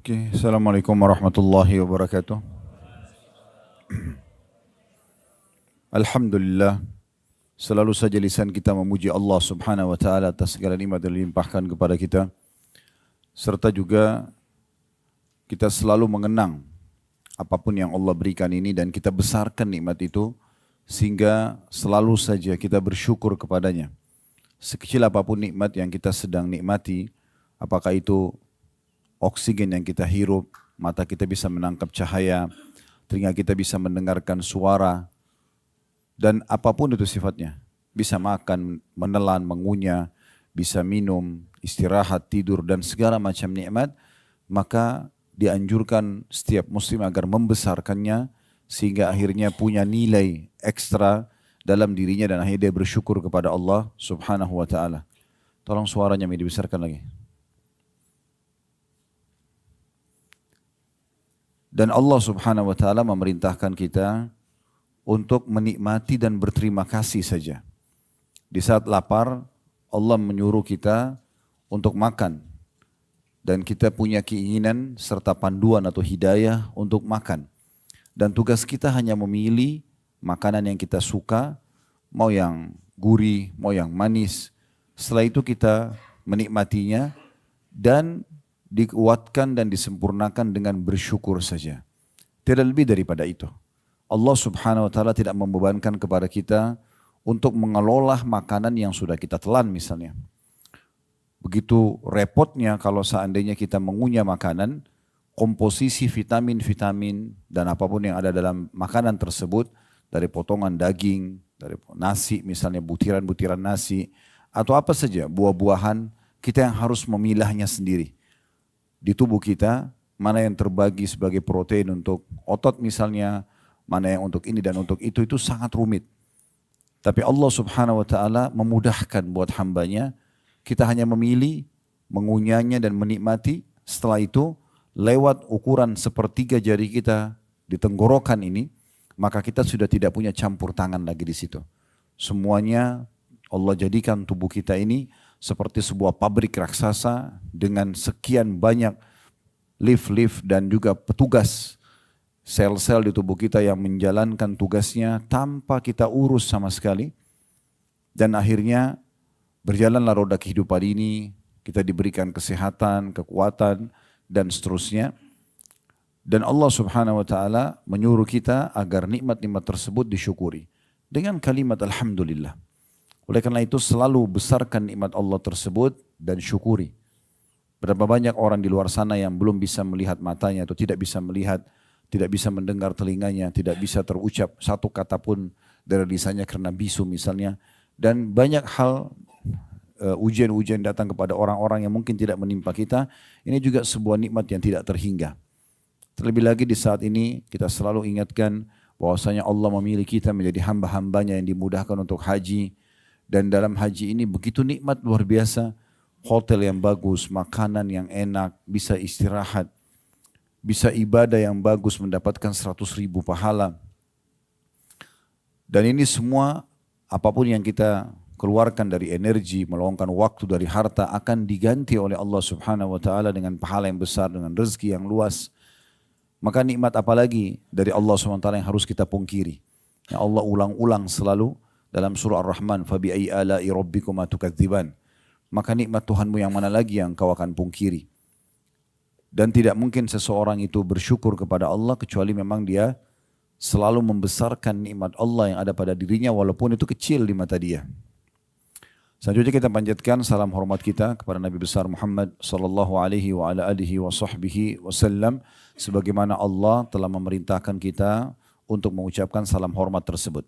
Oke, Assalamualaikum warahmatullahi wabarakatuh. Alhamdulillah, selalu saja lisan kita memuji Allah subhanahu wa ta'ala atas segala nikmat yang dilimpahkan kepada kita. Serta juga kita selalu mengenang apapun yang Allah berikan ini dan kita besarkan nikmat itu sehingga selalu saja kita bersyukur kepadanya. Sekecil apapun nikmat yang kita sedang nikmati, apakah itu oksigen yang kita hirup, mata kita bisa menangkap cahaya, telinga kita bisa mendengarkan suara, dan apapun itu sifatnya. Bisa makan, menelan, mengunyah, bisa minum, istirahat, tidur, dan segala macam nikmat, maka dianjurkan setiap muslim agar membesarkannya, sehingga akhirnya punya nilai ekstra dalam dirinya dan akhirnya dia bersyukur kepada Allah subhanahu wa ta'ala. Tolong suaranya dibesarkan lagi. Dan Allah subhanahu wa ta'ala memerintahkan kita untuk menikmati dan berterima kasih saja. Di saat lapar, Allah menyuruh kita untuk makan. Dan kita punya keinginan serta panduan atau hidayah untuk makan. Dan tugas kita hanya memilih makanan yang kita suka, mau yang gurih, mau yang manis. Setelah itu kita menikmatinya dan dikuatkan dan disempurnakan dengan bersyukur saja. Tidak lebih daripada itu. Allah subhanahu wa ta'ala tidak membebankan kepada kita untuk mengelola makanan yang sudah kita telan misalnya. Begitu repotnya kalau seandainya kita mengunyah makanan, komposisi vitamin-vitamin dan apapun yang ada dalam makanan tersebut, dari potongan daging, dari nasi misalnya, butiran-butiran nasi, atau apa saja, buah-buahan, kita yang harus memilahnya sendiri. Di tubuh kita, mana yang terbagi sebagai protein untuk otot misalnya, mana yang untuk ini dan untuk itu sangat rumit. Tapi Allah subhanahu wa ta'ala memudahkan buat hambanya, kita hanya memilih, mengunyahnya dan menikmati. Setelah itu, lewat ukuran sepertiga jari kita di tenggorokan ini, maka kita sudah tidak punya campur tangan lagi di situ. Semuanya Allah jadikan tubuh kita ini seperti sebuah pabrik raksasa dengan sekian banyak lift-lift dan juga petugas sel-sel di tubuh kita yang menjalankan tugasnya tanpa kita urus sama sekali. Dan akhirnya berjalanlah roda kehidupan ini, kita diberikan kesehatan, kekuatan, dan seterusnya. Dan Allah subhanahu wa ta'ala menyuruh kita agar nikmat-nikmat tersebut disyukuri dengan kalimat Alhamdulillah. Oleh karena itu selalu besarkan nikmat Allah tersebut dan syukuri. Berapa banyak orang di luar sana yang belum bisa melihat matanya atau tidak bisa melihat, tidak bisa mendengar telinganya, tidak bisa terucap satu kata pun dari lisannya karena bisu misalnya. Dan banyak hal ujian-ujian datang kepada orang-orang yang mungkin tidak menimpa kita. Ini juga sebuah nikmat yang tidak terhingga. Terlebih lagi di saat ini kita selalu ingatkan bahwasanya Allah memilih kita menjadi hamba-hambanya yang dimudahkan untuk haji. Dan dalam haji ini begitu nikmat luar biasa. Hotel yang bagus, makanan yang enak, bisa istirahat. Bisa ibadah yang bagus mendapatkan 100.000 pahala. Dan ini semua apapun yang kita keluarkan dari energi, meluangkan waktu dari harta akan diganti oleh Allah subhanahu wa ta'ala dengan pahala yang besar, dengan rezeki yang luas. Maka nikmat apalagi dari Allah subhanahu wa ta'ala yang harus kita pungkiri. Yang Allah ulang-ulang selalu dalam surah Ar-Rahman, fabi'ai ala'i rabbikuma tukadziban. Maka nikmat Tuhanmu yang mana lagi yang kau akan pungkiri. Dan tidak mungkin seseorang itu bersyukur kepada Allah kecuali memang dia selalu membesarkan nikmat Allah yang ada pada dirinya walaupun itu kecil di mata dia. Selanjutnya kita panjatkan salam hormat kita kepada Nabi besar Muhammad sallallahu alaihi wa ala alihi wa sahbihi wasallam sebagaimana Allah telah memerintahkan kita untuk mengucapkan salam hormat tersebut.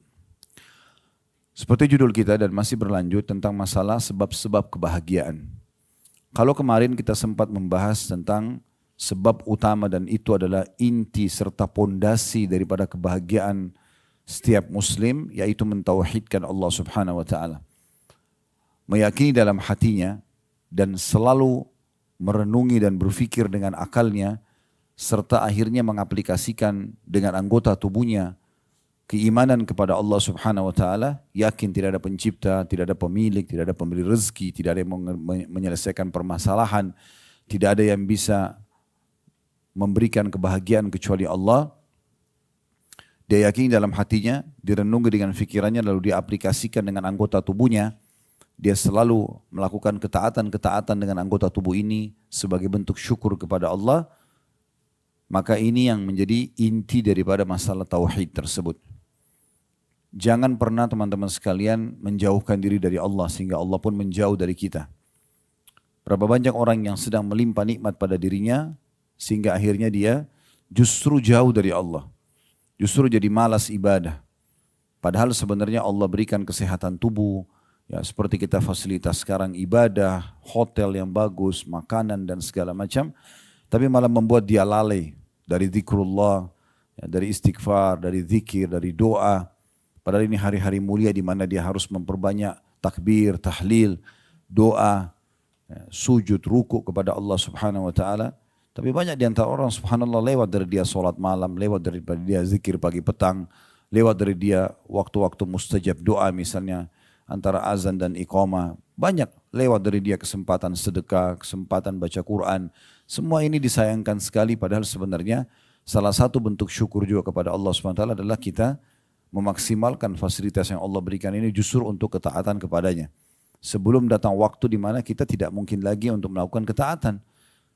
Seperti judul kita dan masih berlanjut tentang masalah sebab-sebab kebahagiaan. Kalau kemarin kita sempat membahas tentang sebab utama dan itu adalah inti serta pondasi daripada kebahagiaan setiap muslim, yaitu mentauhidkan Allah subhanahu wa ta'ala. Meyakini dalam hatinya dan selalu merenungi dan berfikir dengan akalnya serta akhirnya mengaplikasikan dengan anggota tubuhnya keimanan kepada Allah subhanahu wa ta'ala, yakin tidak ada pencipta, tidak ada pemilik, tidak ada pemberi rezeki, tidak ada yang menyelesaikan permasalahan, tidak ada yang bisa memberikan kebahagiaan kecuali Allah. Dia yakini dalam hatinya, direnungi dengan fikirannya, lalu dia aplikasikan dengan anggota tubuhnya. Dia selalu melakukan ketaatan-ketaatan dengan anggota tubuh ini sebagai bentuk syukur kepada Allah. Maka ini yang menjadi inti daripada masalah tauhid tersebut. Jangan pernah teman-teman sekalian menjauhkan diri dari Allah sehingga Allah pun menjauh dari kita. Berapa banyak orang yang sedang melimpah nikmat pada dirinya sehingga akhirnya dia justru jauh dari Allah. Justru jadi malas ibadah. Padahal sebenarnya Allah berikan kesehatan tubuh, ya seperti kita fasilitas sekarang ibadah, hotel yang bagus, makanan dan segala macam. Tapi malah membuat dia lalai dari zikrullah, ya, dari istighfar, dari zikir, dari doa. Padahal ini hari-hari mulia di mana dia harus memperbanyak takbir, tahlil, doa, ya, sujud, ruku kepada Allah Subhanahu wa taala. Tapi banyak di antara orang subhanallah lewat dari dia sholat malam, lewat dari dia zikir pagi petang, lewat dari dia waktu-waktu mustajab doa misalnya antara azan dan iqamah. Banyak lewat dari dia kesempatan sedekah, kesempatan baca Quran. Semua ini disayangkan sekali padahal sebenarnya salah satu bentuk syukur juga kepada Allah SWT adalah kita memaksimalkan fasilitas yang Allah berikan ini justru untuk ketaatan kepadanya. Sebelum datang waktu di mana kita tidak mungkin lagi untuk melakukan ketaatan.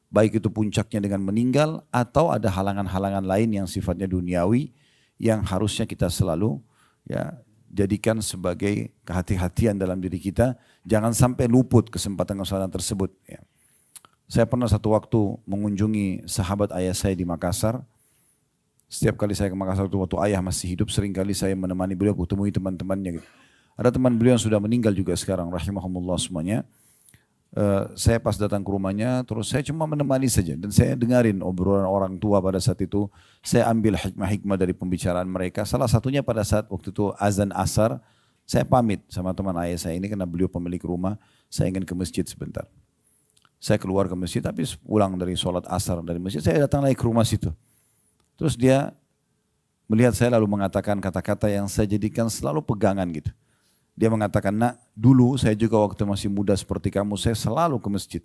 Baik itu puncaknya dengan meninggal atau ada halangan-halangan lain yang sifatnya duniawi yang harusnya kita selalu ya jadikan sebagai kehati-hatian dalam diri kita. Jangan sampai luput kesempatan-kesempatan tersebut. Ya. Saya pernah satu waktu mengunjungi sahabat ayah saya di Makassar. Setiap kali saya ke Makassar waktu ayah masih hidup, seringkali saya menemani beliau, kutemui teman-temannya. Gitu. Ada teman beliau yang sudah meninggal juga sekarang, rahimahumullah semuanya. Saya pas datang ke rumahnya, terus saya cuma menemani saja. Dan saya dengarin obrolan orang tua pada saat itu. Saya ambil hikmah-hikmah dari pembicaraan mereka. Salah satunya pada saat waktu itu azan asar, saya pamit sama teman ayah saya ini karena beliau pemilik rumah. Saya ingin ke masjid sebentar. Saya keluar ke masjid, tapi pulang dari sholat asar dari masjid, saya datang lagi ke rumah situ. Terus dia melihat saya lalu mengatakan kata-kata yang saya jadikan selalu pegangan gitu. Dia mengatakan, nak dulu saya juga waktu masih muda seperti kamu, saya selalu ke masjid.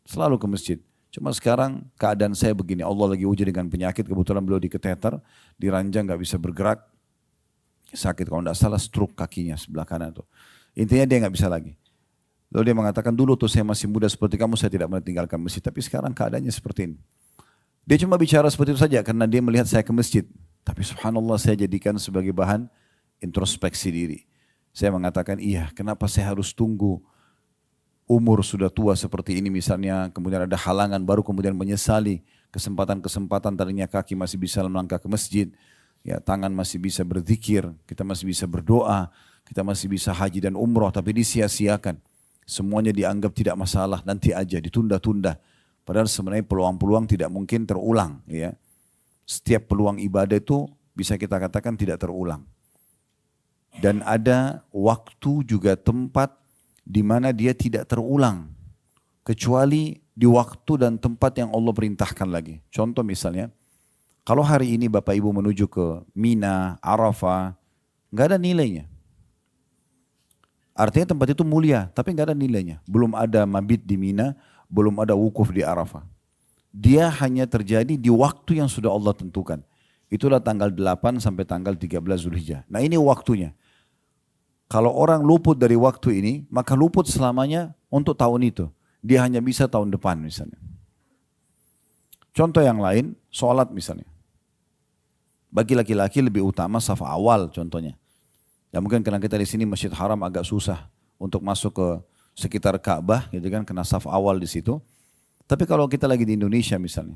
Selalu ke masjid. Cuma sekarang keadaan saya begini, Allah lagi uji dengan penyakit, kebetulan beliau diketeter, diranjang gak bisa bergerak. Sakit kalau tidak salah stroke kakinya sebelah kanan tuh. Intinya dia gak bisa lagi. Lalu dia mengatakan dulu tuh saya masih muda seperti kamu, saya tidak meninggalkan masjid. Tapi sekarang keadaannya seperti ini. Dia cuma bicara seperti itu saja karena dia melihat saya ke masjid. Tapi subhanallah saya jadikan sebagai bahan introspeksi diri. Saya mengatakan iya, kenapa saya harus tunggu umur sudah tua seperti ini misalnya, kemudian ada halangan baru kemudian menyesali kesempatan-kesempatan tadinya kaki masih bisa melangkah ke masjid, ya tangan masih bisa berzikir, kita masih bisa berdoa, kita masih bisa haji dan umroh tapi disia-siakan. Semuanya dianggap tidak masalah, nanti aja ditunda-tunda. Padahal sebenarnya peluang-peluang tidak mungkin terulang. Ya. Setiap peluang ibadah itu bisa kita katakan tidak terulang. Dan ada waktu juga tempat di mana dia tidak terulang. Kecuali di waktu dan tempat yang Allah perintahkan lagi. Contoh misalnya, kalau hari ini Bapak Ibu menuju ke Mina, Arafah, nggak ada nilainya. Artinya tempat itu mulia, tapi nggak ada nilainya. Belum ada mabit di Mina, belum ada wukuf di Arafah. Dia hanya terjadi di waktu yang sudah Allah tentukan. Itulah tanggal 8 sampai tanggal 13 Zulhijjah. Nah ini waktunya. Kalau orang luput dari waktu ini, maka luput selamanya untuk tahun itu. Dia hanya bisa tahun depan misalnya. Contoh yang lain, sholat misalnya. Bagi laki-laki lebih utama saf awal contohnya. Ya mungkin karena kita di sini Masjid Haram agak susah untuk masuk ke sekitar Ka'bah, gitu kan, kena saf awal di situ. Tapi kalau kita lagi di Indonesia misalnya,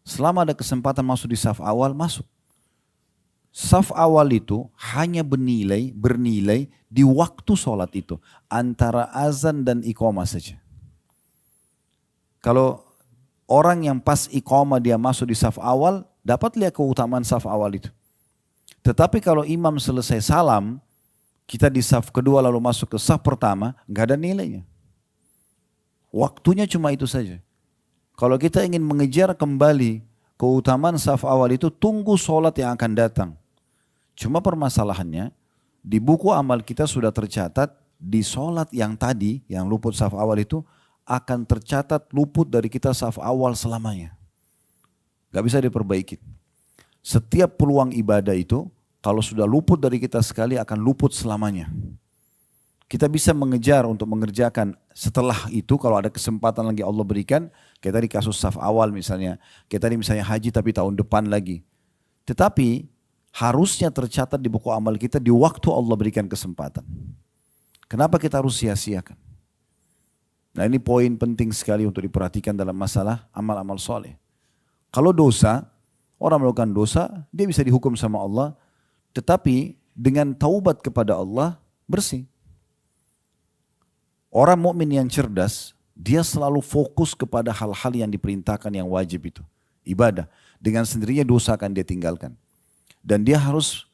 selama ada kesempatan masuk di saf awal, masuk. Saf awal itu hanya bernilai di waktu sholat itu. Antara azan dan iqamah saja. Kalau orang yang pas iqamah dia masuk di saf awal, dapat lihat keutamaan saf awal itu. Tetapi kalau imam selesai salam, kita di saf kedua lalu masuk ke saf pertama, nggak ada nilainya. Waktunya cuma itu saja. Kalau kita ingin mengejar kembali keutamaan saf awal itu, tunggu sholat yang akan datang. Cuma permasalahannya, di buku amal kita sudah tercatat, di sholat yang tadi, yang luput saf awal itu, akan tercatat luput dari kita saf awal selamanya. Gak bisa diperbaiki. Setiap peluang ibadah itu, kalau sudah luput dari kita sekali akan luput selamanya. Kita bisa mengejar untuk mengerjakan setelah itu kalau ada kesempatan lagi Allah berikan. Kayak tadi kasus saf awal misalnya. Kayak tadi misalnya haji tapi tahun depan lagi. Tetapi harusnya tercatat di buku amal kita di waktu Allah berikan kesempatan. Kenapa kita harus sia-siakan? Nah ini poin penting sekali untuk diperhatikan dalam masalah amal-amal soleh. Kalau dosa, orang melakukan dosa, dia bisa dihukum sama Allah. Tetapi dengan taubat kepada Allah, bersih. Orang mukmin yang cerdas, dia selalu fokus kepada hal-hal yang diperintahkan yang wajib itu. Ibadah. Dengan sendirinya dosa akan dia tinggalkan. Dan dia harus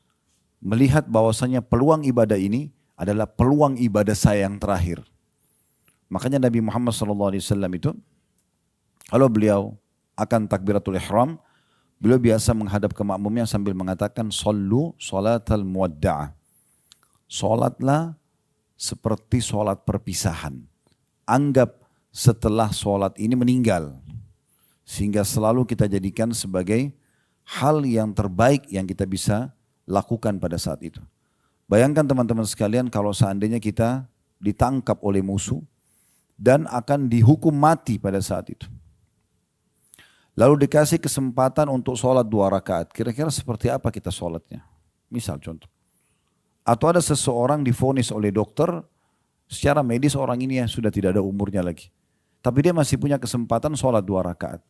melihat bahwasanya peluang ibadah ini adalah peluang ibadah saya yang terakhir. Makanya Nabi Muhammad SAW itu, kalau beliau akan takbiratul ihram, beliau biasa menghadap ke makmumnya sambil mengatakan, Sallu salatal muwadda'ah. Salatlah seperti sholat perpisahan. Anggap setelah sholat ini meninggal. Sehingga selalu kita jadikan sebagai hal yang terbaik yang kita bisa lakukan pada saat itu. Bayangkan teman-teman sekalian kalau seandainya kita ditangkap oleh musuh dan akan dihukum mati pada saat itu. Lalu dikasih kesempatan untuk sholat 2 rakaat. Kira-kira seperti apa kita sholatnya? Misal contoh. Atau ada seseorang divonis oleh dokter, secara medis orang ini ya sudah tidak ada umurnya lagi. Tapi dia masih punya kesempatan sholat 2 rakaat.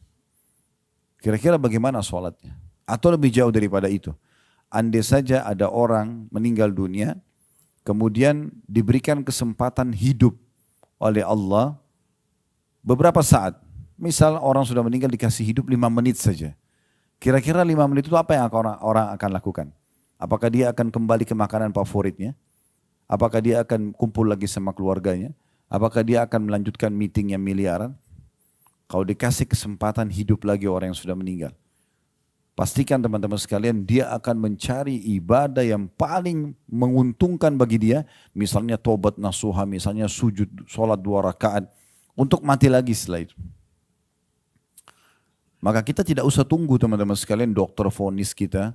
Kira-kira bagaimana sholatnya? Atau lebih jauh daripada itu. Andai saja ada orang meninggal dunia, kemudian diberikan kesempatan hidup oleh Allah beberapa saat. Misal orang sudah meninggal dikasih hidup 5 menit saja. Kira-kira 5 menit itu apa yang orang akan lakukan? Apakah dia akan kembali ke makanan favoritnya? Apakah dia akan kumpul lagi sama keluarganya? Apakah dia akan melanjutkan meeting yang miliaran? Kalau dikasih kesempatan hidup lagi orang yang sudah meninggal. Pastikan teman-teman sekalian dia akan mencari ibadah yang paling menguntungkan bagi dia. Misalnya tobat nasuha, misalnya sujud, sholat 2 rakaat. Untuk mati lagi setelah itu. Maka kita tidak usah tunggu teman-teman sekalian dokter vonis kita.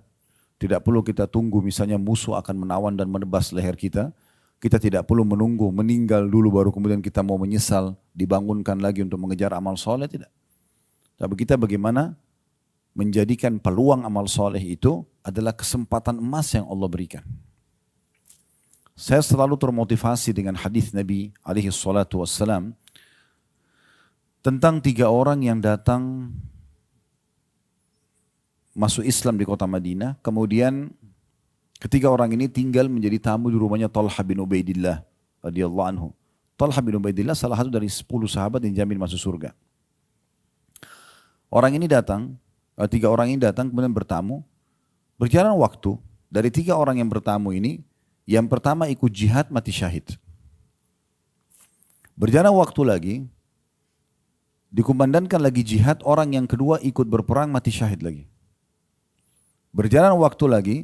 Tidak perlu kita tunggu misalnya musuh akan menawan dan menebas leher kita. Kita tidak perlu menunggu meninggal dulu baru kemudian kita mau menyesal. Dibangunkan lagi untuk mengejar amal soleh, tidak. Tapi kita bagaimana menjadikan peluang amal soleh itu adalah kesempatan emas yang Allah berikan. Saya selalu termotivasi dengan hadis Nabi alaihi salatu wassalam tentang 3 orang yang datang masuk Islam di kota Madinah, kemudian ketiga orang ini tinggal menjadi tamu di rumahnya Talha bin Ubaidillah radhiyallahu anhu. Talha bin Ubaidillah salah satu dari 10 sahabat yang dijamin masuk surga. Orang ini datang, 3 orang ini datang kemudian bertamu. Berjalan waktu, dari 3 orang yang bertamu ini, yang pertama ikut jihad mati syahid. Berjalan waktu lagi, dikumandangkan lagi jihad, orang yang kedua ikut berperang mati syahid lagi. Berjalan waktu lagi,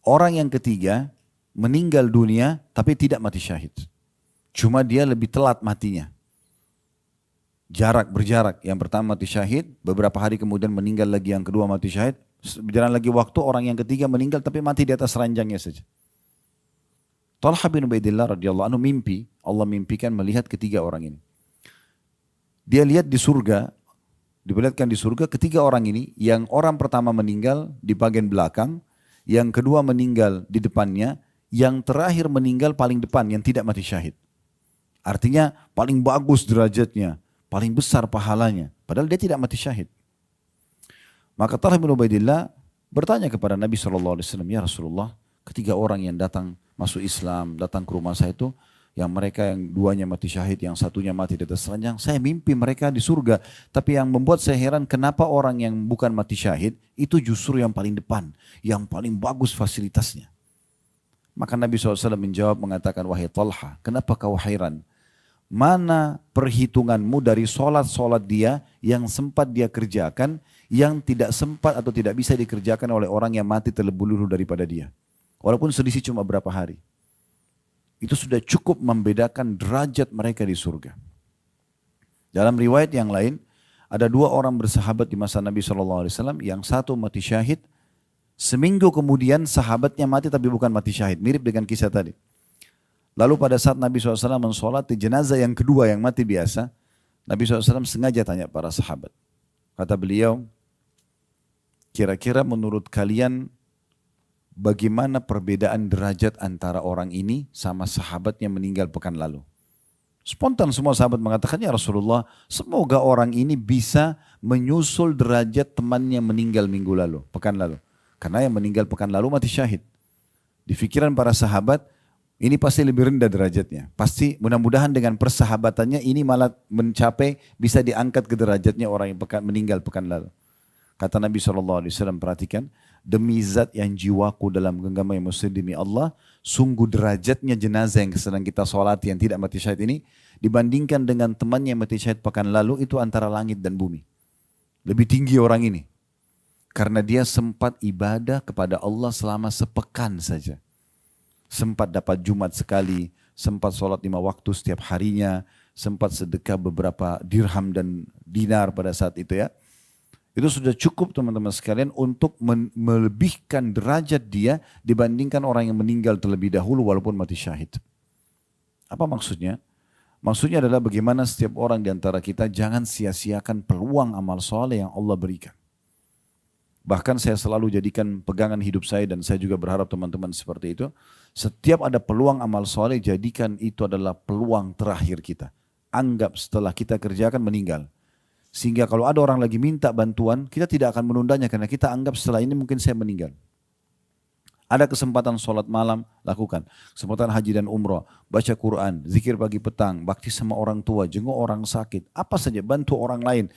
orang yang ketiga meninggal dunia tapi tidak mati syahid. Cuma dia lebih telat matinya. Berjarak. Yang pertama mati syahid, beberapa hari kemudian meninggal lagi yang kedua mati syahid. Berjalan lagi waktu, orang yang ketiga meninggal tapi mati di atas ranjangnya saja. Talha bin Ubaidillah radhiyallahu anhu mimpi, Allah mimpikan melihat ketiga orang ini. Dia lihat di surga, diperlihatkan di surga ketiga orang ini, yang orang pertama meninggal di bagian belakang, yang kedua meninggal di depannya, yang terakhir meninggal paling depan yang tidak mati syahid. Artinya paling bagus derajatnya, paling besar pahalanya, padahal dia tidak mati syahid. Maka Talha bin Ubaidillah bertanya kepada Nabi SAW, ya Rasulullah, ketiga orang yang datang masuk Islam, datang ke rumah saya itu, yang mereka yang duanya mati syahid, yang satunya mati di atas ranjang. Saya mimpi mereka di surga. Tapi yang membuat saya heran kenapa orang yang bukan mati syahid itu justru yang paling depan. Yang paling bagus fasilitasnya. Maka Nabi SAW menjawab mengatakan, wahai Talha, kenapa kau heran? Mana perhitunganmu dari solat-solat dia yang sempat dia kerjakan, yang tidak sempat atau tidak bisa dikerjakan oleh orang yang mati terlebih dahulu daripada dia. Walaupun selisih cuma berapa hari. Itu sudah cukup membedakan derajat mereka di surga. Dalam riwayat yang lain, Ada dua orang bersahabat di masa Nabi SAW, yang satu mati syahid, seminggu kemudian sahabatnya mati tapi bukan mati syahid, mirip dengan kisah tadi. Lalu pada saat Nabi SAW mensolati jenazah yang kedua yang mati biasa, Nabi SAW sengaja tanya para sahabat. Kata beliau, kira-kira menurut kalian bagaimana perbedaan derajat antara orang ini sama sahabatnya meninggal pekan lalu? Spontan semua sahabat mengatakan, ya Rasulullah, semoga orang ini bisa menyusul derajat temannya meninggal minggu lalu, pekan lalu. Karena yang meninggal pekan lalu mati syahid. Di pikiran para sahabat, ini pasti lebih rendah derajatnya. Pasti mudah-mudahan dengan persahabatannya ini malah mencapai, bisa diangkat ke derajatnya orang yang meninggal pekan lalu. Kata Nabi SAW, perhatikan, demi zat yang jiwaku dalam genggaman yang muslim demi Allah, sungguh derajatnya jenazah yang sedang kita sholat yang tidak mati syahid ini, dibandingkan dengan temannya yang mati syahid pekan lalu, itu antara langit dan bumi. Lebih tinggi orang ini. Karena dia sempat ibadah kepada Allah selama sepekan saja. Sempat dapat Jumat sekali, sempat sholat 5 waktu setiap harinya, sempat sedekah beberapa dirham dan dinar pada saat itu ya. Itu sudah cukup teman-teman sekalian untuk melebihkan derajat dia dibandingkan orang yang meninggal terlebih dahulu walaupun mati syahid. Apa maksudnya? Maksudnya adalah bagaimana setiap orang di antara kita jangan sia-siakan peluang amal soleh yang Allah berikan. Bahkan saya selalu jadikan pegangan hidup saya dan saya juga berharap teman-teman seperti itu. Setiap ada peluang amal soleh, jadikan itu adalah peluang terakhir kita. Anggap setelah kita kerjakan meninggal. Sehingga kalau ada orang lagi minta bantuan, kita tidak akan menundanya karena kita anggap setelah ini mungkin saya meninggal. Ada kesempatan sholat malam, lakukan. Kesempatan haji dan umrah, baca Quran, zikir pagi petang, bakti sama orang tua, jenguk orang sakit, apa saja, bantu orang lain.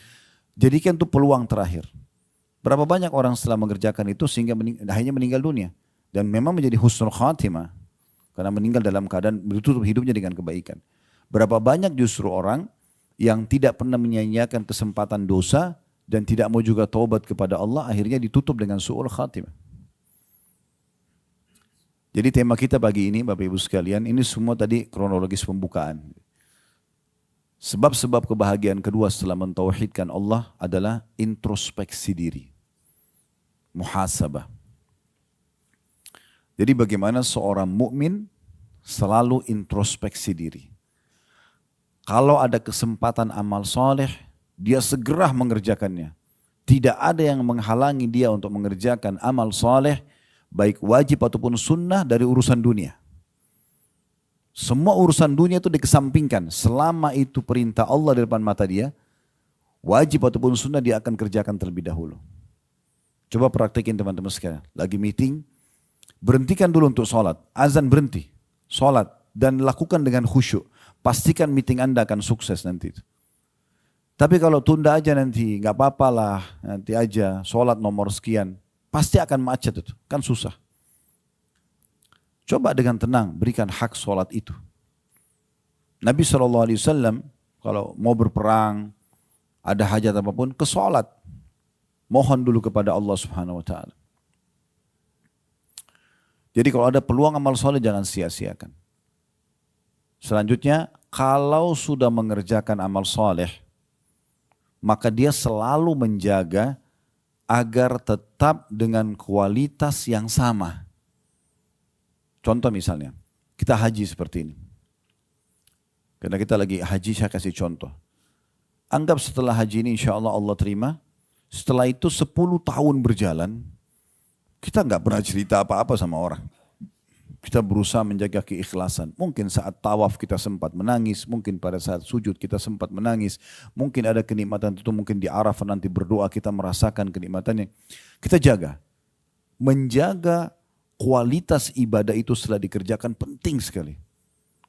Jadikan itu peluang terakhir. Berapa banyak orang setelah mengerjakan itu sehingga akhirnya meninggal dunia. Dan memang menjadi husnul khatimah. Karena meninggal dalam keadaan ditutup hidupnya dengan kebaikan. Berapa banyak justru orang yang tidak pernah menyia-nyiakan kesempatan dosa dan tidak mau juga taubat kepada Allah, akhirnya ditutup dengan su'ul khatimah. Jadi tema kita pagi ini Bapak Ibu sekalian, ini semua tadi kronologis pembukaan. Sebab-sebab kebahagiaan kedua setelah mentauhidkan Allah adalah introspeksi diri. Muhasabah. Jadi bagaimana seorang mukmin selalu introspeksi diri. Kalau ada kesempatan amal soleh, dia segera mengerjakannya. Tidak ada yang menghalangi dia untuk mengerjakan amal soleh, baik wajib ataupun sunnah dari urusan dunia. Semua urusan dunia itu dikesampingkan. Selama itu perintah Allah di depan mata dia, wajib ataupun sunnah dia akan kerjakan terlebih dahulu. Coba praktekin teman-teman sekalian. Lagi meeting, berhentikan dulu untuk sholat. Azan berhenti, sholat. Dan lakukan dengan khusyuk. Pastikan meeting Anda akan sukses nanti. Tapi kalau tunda aja nanti, nggak apa-apa lah, nanti aja sholat nomor sekian, pasti akan macet itu, kan susah. Coba dengan tenang berikan hak sholat itu. Nabi SAW kalau mau berperang, ada hajat apapun, ke sholat. Mohon dulu kepada Allah Subhanahu Wa Taala. Jadi kalau ada peluang amal soleh jangan sia-siakan. Selanjutnya, kalau sudah mengerjakan amal soleh, maka dia selalu menjaga agar tetap dengan kualitas yang sama. Contoh misalnya, kita haji seperti ini. Karena kita lagi haji, saya kasih contoh. Anggap setelah haji ini insya Allah Allah terima, setelah itu 10 tahun berjalan, kita nggak pernah cerita apa-apa sama orang. Kita berusaha menjaga keikhlasan. Mungkin saat tawaf kita sempat menangis, mungkin pada saat sujud kita sempat menangis, mungkin ada kenikmatan itu, mungkin di Arafah nanti berdoa kita merasakan kenikmatannya. Kita jaga. Menjaga kualitas ibadah itu setelah dikerjakan penting sekali.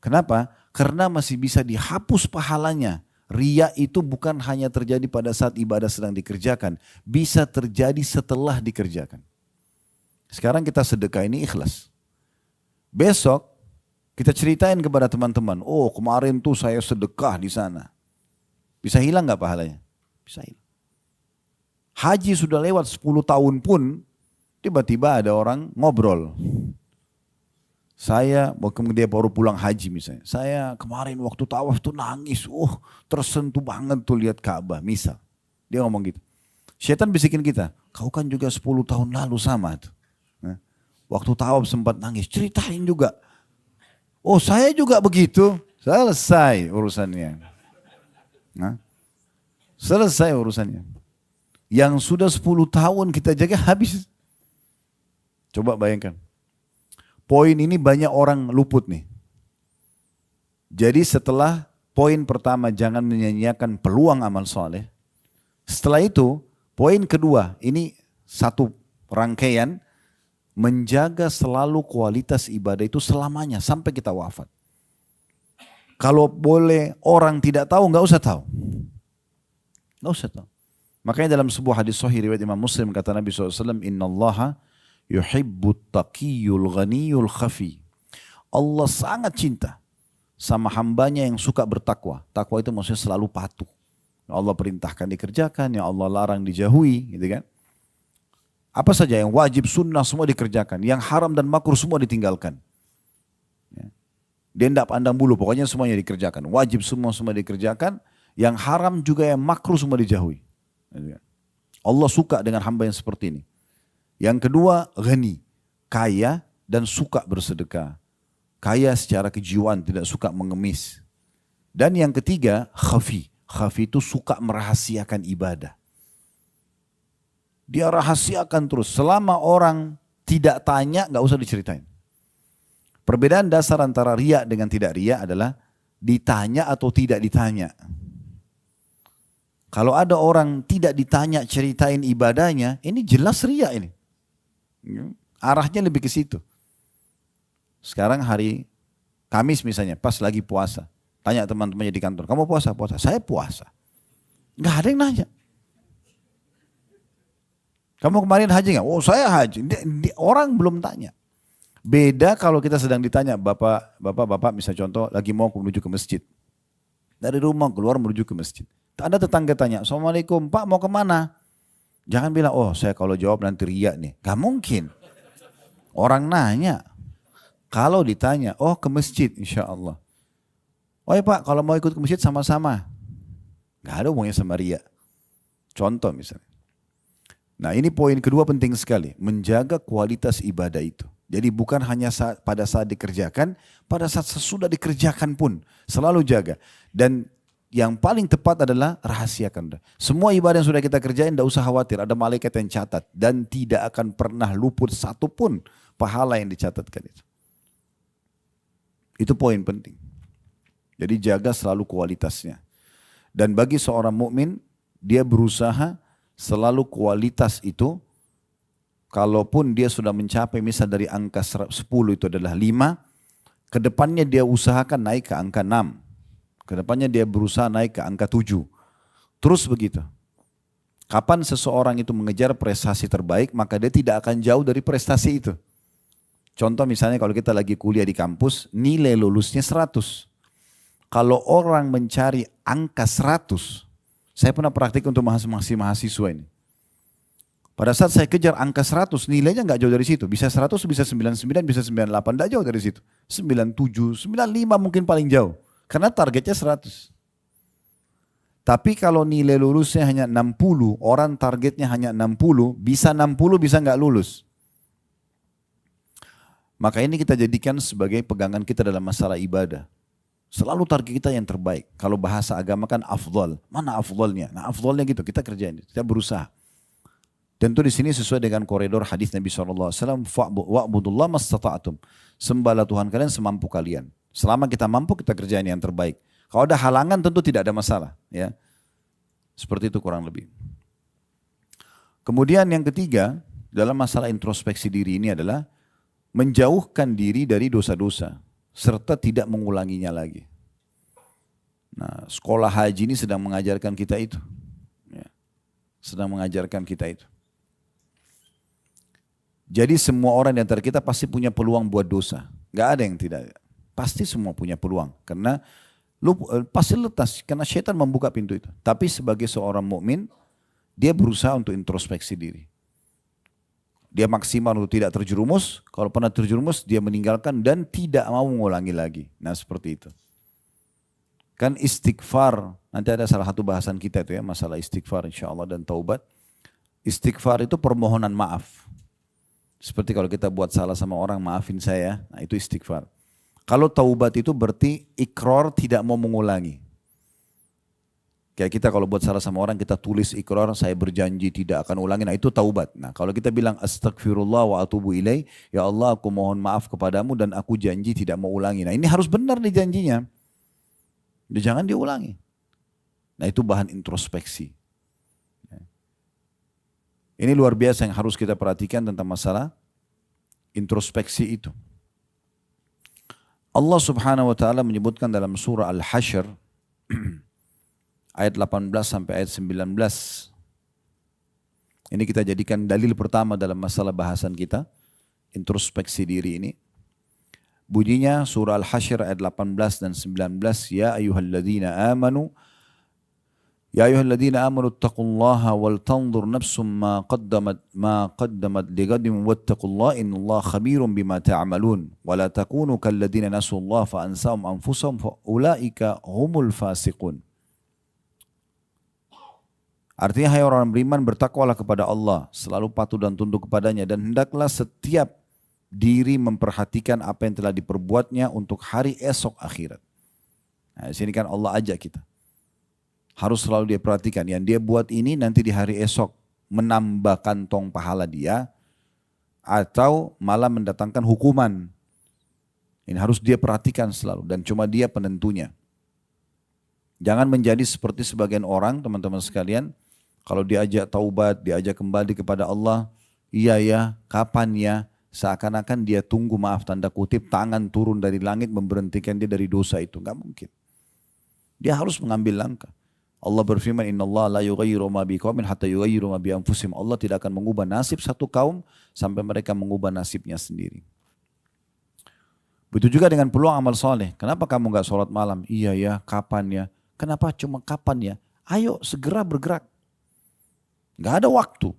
Kenapa? Karena masih bisa dihapus pahalanya. Riya itu bukan hanya terjadi pada saat ibadah sedang dikerjakan, bisa terjadi setelah dikerjakan. Sekarang kita sedekah ini ikhlas. Besok kita ceritain kepada teman-teman, oh kemarin tuh saya sedekah di sana. Bisa hilang gak pahalanya? Bisa hilang. Haji sudah lewat 10 tahun pun, tiba-tiba ada orang ngobrol. Saya, dia baru pulang haji misalnya. Saya kemarin waktu tawaf tuh nangis, tersentuh banget tuh lihat Ka'bah misal. Dia ngomong gitu. Syaitan bisikin kita, kau kan juga 10 tahun lalu sama tuh. Nah, waktu tawaf sempat nangis, ceritain juga. Oh saya juga begitu, selesai urusannya. Nah, selesai urusannya. Yang sudah 10 tahun kita jaga habis. Coba bayangkan. Poin ini banyak orang luput nih. Jadi setelah poin pertama jangan menyanyiakan peluang amal soleh. Setelah itu poin kedua ini satu rangkaian menjaga selalu kualitas ibadah itu selamanya sampai kita wafat. Kalau boleh orang tidak tahu nggak usah tahu. Nggak usah tahu. Makanya dalam sebuah hadis sahih riwayat Imam Muslim kata Nabi SAW, Innallaha yuhibbut taqiyul ghaniyul khafi. Allah sangat cinta sama hambanya yang suka bertakwa. Takwa itu maksudnya selalu patuh. Yang Allah perintahkan dikerjakan, yang Allah larang dijauhi, gitu kan. Apa saja yang wajib sunnah semua dikerjakan. Yang haram dan makruh semua ditinggalkan. Ya. Dia tidak pandang bulu, pokoknya semuanya dikerjakan. Wajib semua dikerjakan. Yang haram juga yang makruh semua dijauhi. Ya. Allah suka dengan hamba yang seperti ini. Yang kedua, ghani. Kaya dan suka bersedekah. Kaya secara kejiwaan, tidak suka mengemis. Dan yang ketiga, khafi. Khafi itu suka merahasiakan ibadah. Dia rahasiakan terus. Selama orang tidak tanya, gak usah diceritain. Perbedaan dasar antara riya dengan tidak riya adalah ditanya atau tidak ditanya. Kalau ada orang tidak ditanya ceritain ibadahnya, ini jelas riya ini. Arahnya lebih ke situ. Sekarang hari Kamis misalnya, pas lagi puasa. Tanya teman-temannya di kantor, kamu puasa? Puasa. Saya puasa. Gak ada yang nanya. Kamu kemarin haji nggak? Oh saya haji. Orang belum tanya. Beda kalau kita sedang ditanya, bapak misalnya contoh lagi mau menuju ke masjid. Dari rumah keluar menuju ke masjid. Ada tetangga tanya, Assalamualaikum Pak mau kemana? Jangan bilang, oh saya kalau jawab nanti riya nih. Gak mungkin. Orang nanya. Kalau ditanya, oh ke masjid insya Allah. Oh ya Pak kalau mau ikut ke masjid sama-sama. Gak ada hubungannya sama riya. Contoh misalnya. Nah ini poin kedua penting sekali, menjaga kualitas ibadah itu. Jadi bukan hanya pada saat dikerjakan, pada saat sesudah dikerjakan pun selalu jaga. Dan yang paling tepat adalah rahasiakan. Semua ibadah yang sudah kita kerjain tidak usah khawatir, ada malaikat yang catat. Dan tidak akan pernah luput satu pun pahala yang dicatatkan itu. Itu poin penting. Jadi jaga selalu kualitasnya. Dan bagi seorang mukmin, dia berusaha selalu kualitas itu, kalaupun dia sudah mencapai misal dari angka 10 itu adalah 5, kedepannya dia usahakan naik ke angka 6. Kedepannya dia berusaha naik ke angka 7. Terus begitu. Kapan seseorang itu mengejar prestasi terbaik, maka dia tidak akan jauh dari prestasi itu. Contoh misalnya kalau kita lagi kuliah di kampus, nilai lulusnya 100. Kalau orang mencari angka 100, saya pernah praktik untuk mahasiswa ini. Pada saat saya kejar angka 100, nilainya nggak jauh dari situ. Bisa 100, bisa 99, bisa 98, nggak jauh dari situ. 97, 95 mungkin paling jauh. Karena targetnya 100. Tapi kalau nilai lulusnya hanya 60, orang targetnya hanya 60, bisa nggak lulus. Maka ini kita jadikan sebagai pegangan kita dalam masalah ibadah. Selalu target kita yang terbaik. Kalau bahasa agama kan afdal. Mana afdalnya? Nah afdalnya gitu, kita kerjain. Kita berusaha. Tentu di sini sesuai dengan koridor hadis Nabi SAW. Wa'budullah mastata'atum. Sembahlah Tuhan kalian semampu kalian. Selama kita mampu, kita kerjain yang terbaik. Kalau ada halangan tentu tidak ada masalah. Ya, seperti itu kurang lebih. Kemudian yang ketiga, dalam masalah introspeksi diri ini adalah menjauhkan diri dari dosa-dosa. Serta tidak mengulanginya lagi. Nah, sekolah haji ini sedang mengajarkan kita itu. Ya, sedang mengajarkan kita itu. Jadi semua orang di antara kita pasti punya peluang buat dosa. Gak ada yang tidak. Pasti semua punya peluang. Karena pasti letas. Karena syaitan membuka pintu itu. Tapi sebagai seorang mukmin, dia berusaha untuk introspeksi diri. Dia maksimal untuk tidak terjerumus. Kalau pernah terjerumus, dia meninggalkan dan tidak mau mengulangi lagi. Nah seperti itu. Kan istighfar, nanti ada salah satu bahasan kita itu ya, masalah istighfar insya Allah dan taubat. Istighfar itu permohonan maaf. Seperti kalau kita buat salah sama orang, maafin saya, nah itu istighfar. Kalau taubat itu berarti ikrar tidak mau mengulangi. Kayak kita kalau buat salah sama orang, kita tulis ikrar, saya berjanji tidak akan ulangi, nah itu taubat. Nah kalau kita bilang astagfirullah wa atubu ilaih, ya Allah aku mohon maaf kepadamu dan aku janji tidak mau ulangi. Nah ini harus benar nih janjinya. Jangan diulangi. Nah itu bahan introspeksi. Ini luar biasa yang harus kita perhatikan tentang masalah introspeksi itu. Allah subhanahu wa ta'ala menyebutkan dalam surah Al-Hasyr ayat 18 sampai ayat 19. Ini kita jadikan dalil pertama dalam masalah bahasan kita, introspeksi diri ini. Bunyinya surah Al-Hasyr ayat 18 dan 19, ya ayyuhalladzina amanu taqullaha wal tanzur nafsum ma qaddamat lighadin wattaqullaha innallaha khabirum bima ta'malun wa la takunu kalladzina nasullaha fa ansahum anfusahum fa ulaika humul fasiqun. Artinya hai orang beriman, bertakwalah kepada Allah, selalu patuh dan tunduk kepadanya, dan hendaklah setiap diri memperhatikan apa yang telah diperbuatnya untuk hari esok akhirat. Nah, di sini kan Allah ajak kita. Harus selalu dia perhatikan. Yang dia buat ini nanti di hari esok menambah kantong pahala dia atau malah mendatangkan hukuman. Ini harus dia perhatikan selalu dan cuma dia penentunya. Jangan menjadi seperti sebagian orang, teman-teman sekalian. Kalau diajak taubat, diajak kembali kepada Allah, iya ya, kapan ya? Seakan-akan dia tunggu, maaf tanda kutip, tangan turun dari langit memberhentikan dia dari dosa itu. Enggak mungkin. Dia harus mengambil langkah. Allah berfirman, innallaha la yughayyiru ma biqaumin hatta yughayyiru ma bi anfusihim. Allah tidak akan mengubah nasib satu kaum sampai mereka mengubah nasibnya sendiri. Begitu juga dengan peluang amal soleh. Kenapa kamu enggak sholat malam? Iya ya, kapan ya? Kenapa cuma kapan ya? Ayo segera bergerak. Enggak ada waktu.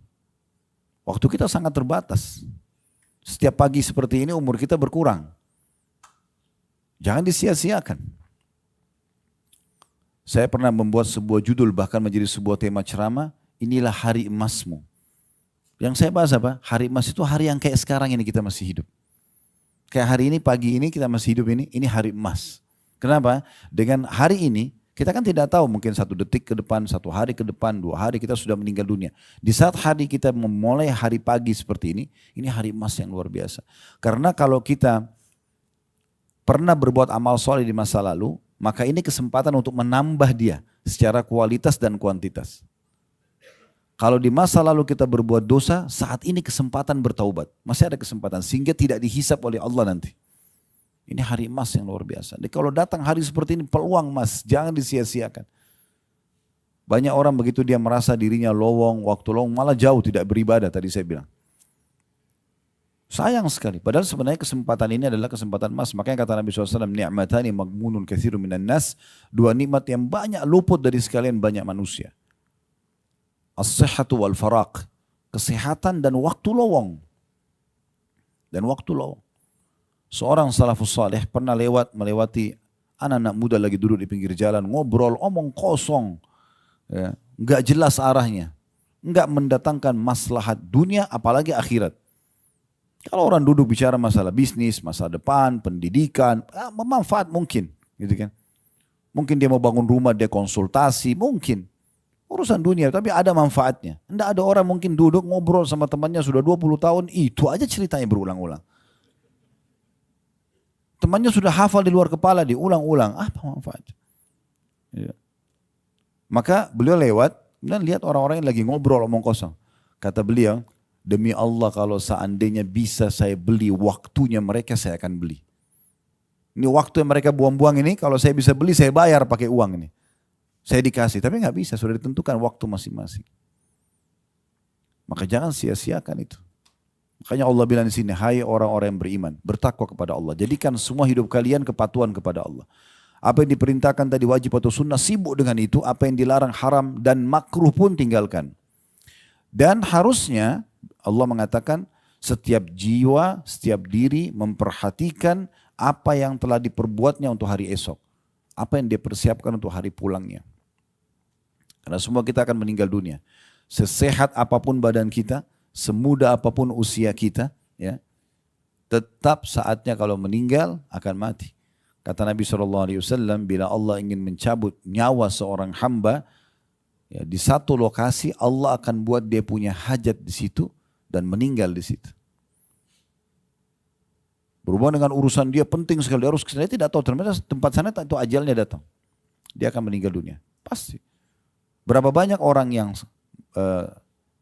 Waktu kita sangat terbatas. Setiap pagi seperti ini umur kita berkurang. Jangan disia-siakan. Saya pernah membuat sebuah judul bahkan menjadi sebuah tema ceramah, inilah hari emasmu. Yang saya bahas apa? Hari emas itu hari yang kayak sekarang ini kita masih hidup. Kayak hari ini, pagi ini kita masih hidup ini hari emas. Kenapa? Dengan hari ini kita kan tidak tahu, mungkin 1 detik ke depan, 1 hari ke depan, 2 hari kita sudah meninggal dunia. Di saat hari kita memulai hari pagi seperti ini hari emas yang luar biasa. Karena kalau kita pernah berbuat amal soleh di masa lalu, maka ini kesempatan untuk menambah dia secara kualitas dan kuantitas. Kalau di masa lalu kita berbuat dosa, saat ini kesempatan bertaubat. Masih ada kesempatan sehingga tidak dihisap oleh Allah nanti. Ini hari emas yang luar biasa. Jadi kalau datang hari seperti ini peluang emas, jangan disia-siakan. Banyak orang begitu dia merasa dirinya lowong, waktu lowong, malah jauh tidak beribadah tadi saya bilang. Sayang sekali. Padahal sebenarnya kesempatan ini adalah kesempatan emas. Makanya kata Nabi SAW, ni'matani magmunun katsirun minan nas. 2 nikmat yang banyak luput dari sekalian banyak manusia. As-sihhatu wal faraq. Kesehatan dan waktu lowong. Seorang salafus saleh pernah melewati anak-anak muda lagi duduk di pinggir jalan, ngobrol, omong kosong. Ya, enggak jelas arahnya. Enggak mendatangkan maslahat dunia apalagi akhirat. Kalau orang duduk bicara masalah bisnis, masa depan, pendidikan, bermanfaat mungkin. Gitu kan. Mungkin dia mau bangun rumah, dia konsultasi, mungkin. Urusan dunia, tapi ada manfaatnya. Enggak ada orang mungkin duduk ngobrol sama temannya sudah 20 tahun, itu aja ceritanya berulang-ulang. Temannya sudah hafal di luar kepala, diulang-ulang. Apa manfaatnya? Ya. Maka beliau lewat dan lihat orang-orang yang lagi ngobrol omong kosong. Kata beliau, demi Allah kalau seandainya bisa saya beli waktunya mereka, saya akan beli. Ini waktu yang mereka buang-buang ini, kalau saya bisa beli, saya bayar pakai uang ini. Saya dikasih, tapi nggak bisa, sudah ditentukan waktu masing-masing. Maka jangan sia-siakan itu. Makanya Allah bilang di sini, hai orang-orang yang beriman, bertakwa kepada Allah. Jadikan semua hidup kalian kepatuhan kepada Allah. Apa yang diperintahkan tadi wajib atau sunnah, sibuk dengan itu. Apa yang dilarang haram dan makruh pun tinggalkan. Dan harusnya Allah mengatakan setiap jiwa, setiap diri memperhatikan apa yang telah diperbuatnya untuk hari esok. apa yang dia persiapkan untuk hari pulangnya. Karena semua kita akan meninggal dunia. Sesehat apapun badan kita, semuda apapun usia kita, ya, tetap saatnya kalau meninggal akan mati. Kata Nabi SAW, bila Allah ingin mencabut nyawa seorang hamba, ya, di satu lokasi Allah akan buat dia punya hajat di situ dan meninggal di situ. Berhubungan dengan urusan dia penting sekali, dia harus kesana, dia tidak tahu ternyata tempat sana itu ajalnya datang. Dia akan meninggal dunia, pasti. Berapa banyak orang yang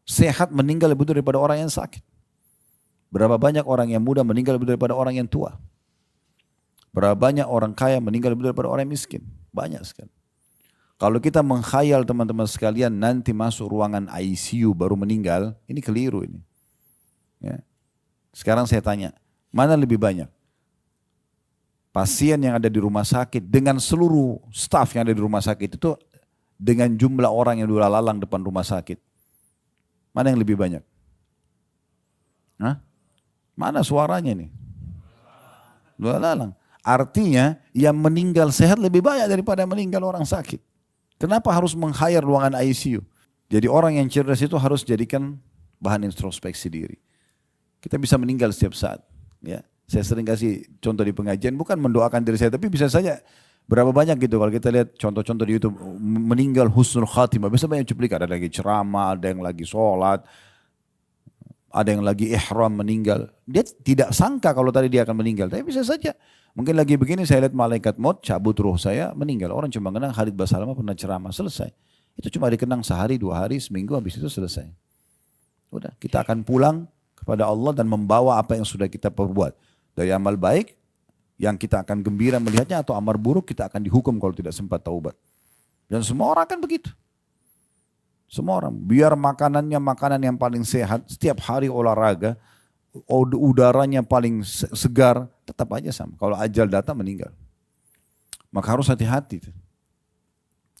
sehat meninggal lebih daripada orang yang sakit. Berapa banyak orang yang muda meninggal lebih daripada orang yang tua. Berapa banyak orang kaya meninggal lebih daripada orang yang miskin. Banyak sekali. Kalau kita mengkhayal teman-teman sekalian nanti masuk ruangan ICU baru meninggal, ini keliru ini. Ya. Sekarang saya tanya, mana lebih banyak? Pasien yang ada di rumah sakit dengan seluruh staf yang ada di rumah sakit itu dengan jumlah orang yang dulu lalang depan rumah sakit. Mana yang lebih banyak? Hah? Mana suaranya nih? Dua lalang. Artinya yang meninggal sehat lebih banyak daripada yang meninggal orang sakit. Kenapa harus meng-hire ruangan ICU? Jadi orang yang cerdas itu harus jadikan bahan introspeksi diri. Kita bisa meninggal setiap saat. Ya, saya sering kasih contoh di pengajian, bukan mendoakan diri saya, tapi bisa saja berapa banyak gitu kalau kita lihat contoh-contoh di YouTube meninggal husnul khatimah. Biasa banyak cuplikan, ada lagi ceramah, ada yang lagi sholat, ada yang lagi ihram meninggal. Dia tidak sangka kalau tadi dia akan meninggal, tapi bisa saja. Mungkin lagi begini saya lihat malaikat maut cabut ruh saya meninggal. Orang cuma kenang Khalid Basalamah pernah ceramah, selesai. Itu cuma dikenang sehari, 2 hari, seminggu, habis itu selesai. Udah, kita akan pulang kepada Allah dan membawa apa yang sudah kita perbuat. Dari amal baik yang kita akan gembira melihatnya atau amal buruk kita akan dihukum kalau tidak sempat taubat. Dan semua orang akan begitu. Semua orang, biar makanannya makanan yang paling sehat, setiap hari olahraga, udaranya paling segar, tetap aja sama. Kalau ajal datang meninggal. Maka harus hati-hati.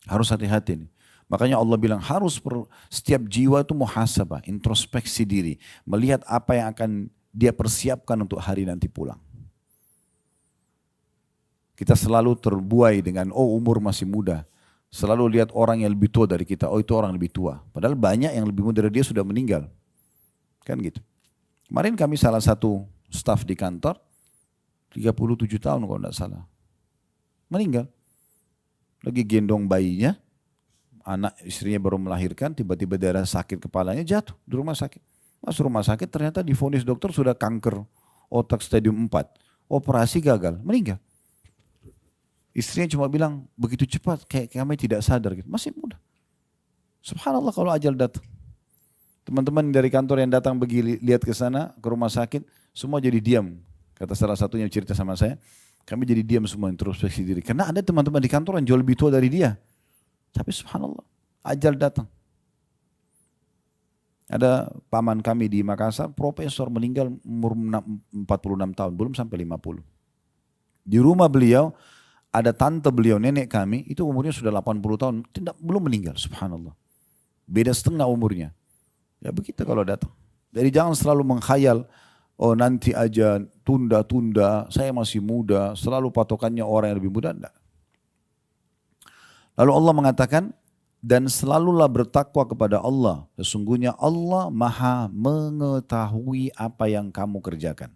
Harus hati-hati nih. Makanya Allah bilang harus setiap jiwa itu muhasabah, introspeksi diri. Melihat apa yang akan dia persiapkan untuk hari nanti pulang. Kita selalu terbuai dengan, oh umur masih muda. Selalu lihat orang yang lebih tua dari kita, oh itu orang lebih tua. Padahal banyak yang lebih muda dari dia sudah meninggal. Kan gitu. Kemarin kami salah satu staf di kantor, 37 tahun kalau tidak salah. Meninggal. Lagi gendong bayinya. Anak istrinya baru melahirkan, tiba-tiba daerah sakit kepalanya jatuh di rumah sakit. Masuk rumah sakit ternyata divonis dokter sudah kanker otak stadium 4. Operasi gagal, meninggal. Istrinya cuma bilang begitu cepat kayak kami tidak sadar gitu. Masih muda. Subhanallah kalau ajal datang. Teman-teman dari kantor yang datang pergi lihat ke sana ke rumah sakit semua jadi diam. Kata salah satunya cerita sama saya, kami jadi diam semua introspeksi diri. Karena ada teman-teman di kantor yang jauh lebih tua dari dia. Tapi subhanallah, ajal datang. Ada paman kami di Makassar, profesor meninggal umur 46 tahun, belum sampai 50. Di rumah beliau, ada tante beliau, nenek kami, itu umurnya sudah 80 tahun, belum meninggal, subhanallah. Beda setengah umurnya. Ya begitu kalau datang. Jadi jangan selalu mengkhayal, oh nanti aja tunda-tunda, saya masih muda, selalu patokannya orang yang lebih muda, enggak. Lalu Allah mengatakan, dan selalulah bertakwa kepada Allah. Sesungguhnya Allah maha mengetahui apa yang kamu kerjakan.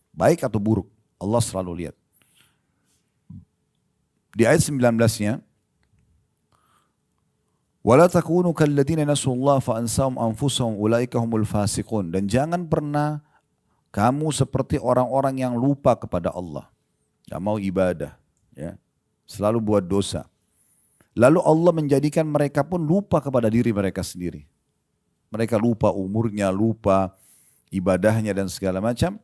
Baik atau buruk, Allah selalu lihat. Di ayat 19-nya, وَلَا تَكُونُوا كَالَّذِينَ نَسُوا اللَّهَ فَأَنْسَاهُمْ أَنْفُسَهُمْ أُولَٰئِكَ هُمُ الْفَاسِقُونَ. Dan jangan pernah kamu seperti orang-orang yang lupa kepada Allah. Gak mau ibadah. Ya. Selalu buat dosa. Lalu Allah menjadikan mereka pun lupa kepada diri mereka sendiri. Mereka lupa umurnya, lupa ibadahnya dan segala macam.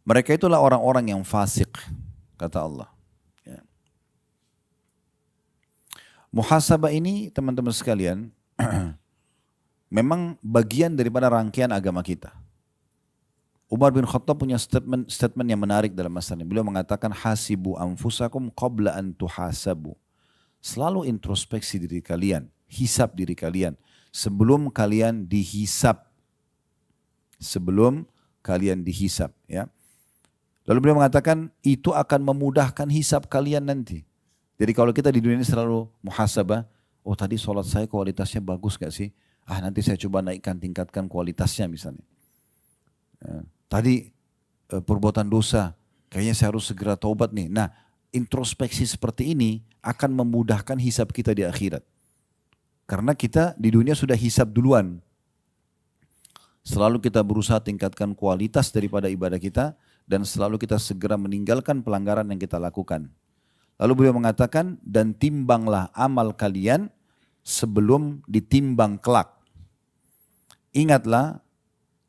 Mereka itulah orang-orang yang fasik, kata Allah. Ya. Muhasabah ini teman-teman sekalian, memang bagian daripada rangkaian agama kita. Umar bin Khattab punya statement yang menarik dalam masalah ini. Beliau mengatakan, hasibu anfusakum qabla an tuhasabu. Selalu introspeksi diri kalian, hisab diri kalian sebelum kalian dihisab. Sebelum kalian dihisab, ya. Lalu beliau mengatakan itu akan memudahkan hisab kalian nanti. Jadi kalau kita di dunia ini selalu muhasabah, oh tadi sholat saya kualitasnya bagus gak sih? Nanti saya coba naikkan, tingkatkan kualitasnya misalnya. Tadi perbuatan dosa, kayaknya saya harus segera taubat nih. Nah, introspeksi seperti ini akan memudahkan hisab kita di akhirat. Karena kita di dunia sudah hisab duluan. Selalu kita berusaha tingkatkan kualitas daripada ibadah kita dan selalu kita segera meninggalkan pelanggaran yang kita lakukan. Lalu beliau mengatakan, dan timbanglah amal kalian sebelum ditimbang kelak. Ingatlah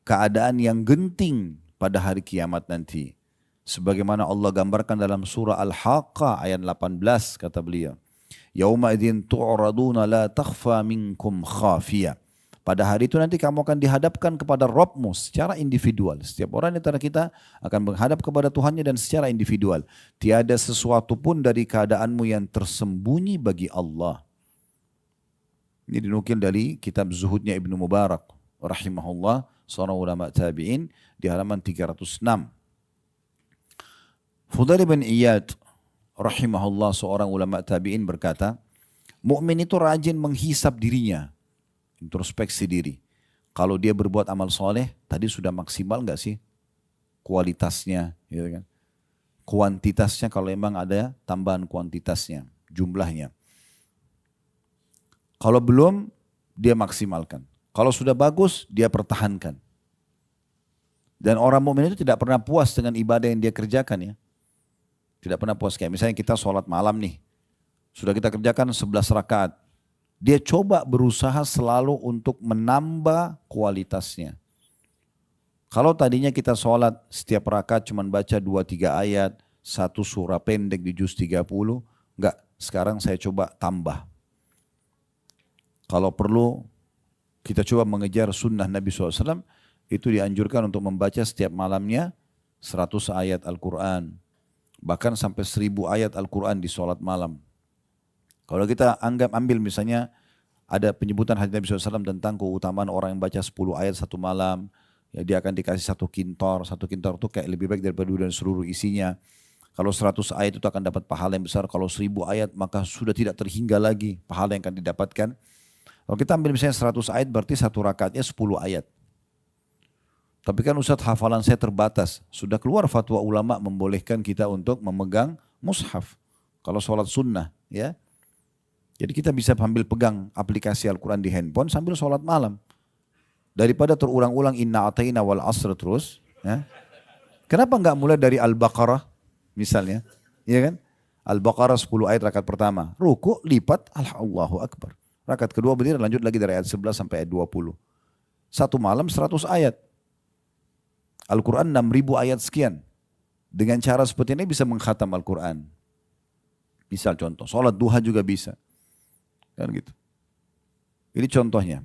keadaan yang genting pada hari kiamat nanti. Sebagaimana Allah gambarkan dalam surah Al-Haqqah ayat 18 kata beliau. Yauma idzin tu'raduna la takhfa minkum khafiyah. Pada hari itu nanti kamu akan dihadapkan kepada Rabbmu secara individual. Setiap orang di antara kita akan menghadap kepada Tuhannya dan secara individual. Tiada sesuatu pun dari keadaanmu yang tersembunyi bagi Allah. Ini dinukil dari kitab Zuhudnya Ibnu Mubarak rahimahullah, seorang ulama tabi'in di halaman 306. Fudail bin Iyad rahimahullah, seorang ulama tabi'in berkata, mukmin itu rajin menghisap dirinya. Introspeksi diri. Kalau dia berbuat amal soleh, tadi sudah maksimal nggak sih kualitasnya, gitu kan? Kuantitasnya kalau memang ada tambahan kuantitasnya, jumlahnya. Kalau belum, dia maksimalkan. Kalau sudah bagus, dia pertahankan. Dan orang mukmin itu tidak pernah puas dengan ibadah yang dia kerjakan ya. Tidak pernah puas. Kayak misalnya kita sholat malam nih, sudah kita kerjakan 11 rakaat. Dia coba berusaha selalu untuk menambah kualitasnya. Kalau tadinya kita sholat setiap rakaat cuma baca 2-3 ayat, satu surah pendek di juz 30, enggak, sekarang saya coba tambah. Kalau perlu kita coba mengejar sunnah Nabi SAW, itu dianjurkan untuk membaca setiap malamnya 100 ayat Al-Quran. Bahkan sampai 1000 ayat Al-Quran di sholat malam. Kalau kita ambil misalnya ada penyebutan hadis Nabi SAW tentang keutamaan orang yang baca 10 ayat satu malam, ya dia akan dikasih satu kintor itu kayak lebih baik daripada dan seluruh isinya. Kalau 100 ayat itu akan dapat pahala yang besar, kalau 1000 ayat maka sudah tidak terhingga lagi pahala yang akan didapatkan. Kalau kita ambil misalnya 100 ayat berarti satu rakaatnya 10 ayat. Tapi kan Ustadz hafalan saya terbatas, sudah keluar fatwa ulama membolehkan kita untuk memegang mushaf kalau sholat sunnah ya. Jadi kita bisa sambil pegang aplikasi Al-Quran di handphone sambil sholat malam. Daripada terulang-ulang inna atayna wal asr terus. Ya. Kenapa enggak mulai dari Al-Baqarah misalnya. Ya kan? Al-Baqarah 10 ayat rakaat pertama. Ruku lipat Allahu Akbar. Rakaat kedua berdiri lanjut lagi dari ayat 11 sampai ayat 20. Satu malam 100 ayat. Al-Quran 6000 ayat sekian. Dengan cara seperti ini bisa mengkhatam Al-Quran. Misal contoh, sholat duha juga bisa. Kan gitu. Ini contohnya.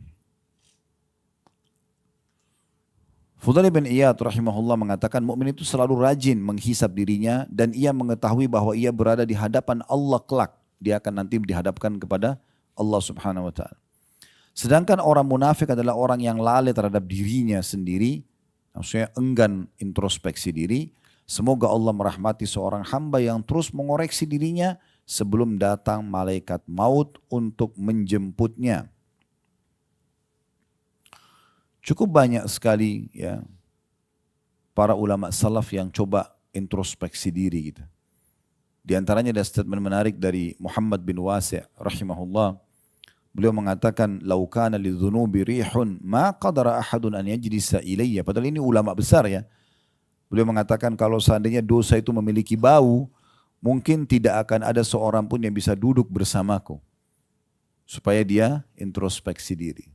Fudail bin Iyad rahimahullah mengatakan mukmin itu selalu rajin menghisab dirinya dan ia mengetahui bahwa ia berada di hadapan Allah kelak. Dia akan nanti dihadapkan kepada Allah Subhanahu wa taala. Sedangkan orang munafik adalah orang yang lalai terhadap dirinya sendiri, maksudnya enggan introspeksi diri. Semoga Allah merahmati seorang hamba yang terus mengoreksi dirinya sebelum datang malaikat maut untuk menjemputnya. Cukup banyak sekali ya para ulama salaf yang coba introspeksi diri gitu. Di antaranya ada statement menarik dari Muhammad bin Wasi' rahimahullah. Beliau mengatakan, "Lau kana lidzunubi rihun ma qadara ahadun an yajlisa ilayya." Padahal ini ulama besar ya. Beliau mengatakan kalau seandainya dosa itu memiliki bau, mungkin tidak akan ada seorang pun yang bisa duduk bersamaku. Supaya dia introspeksi diri.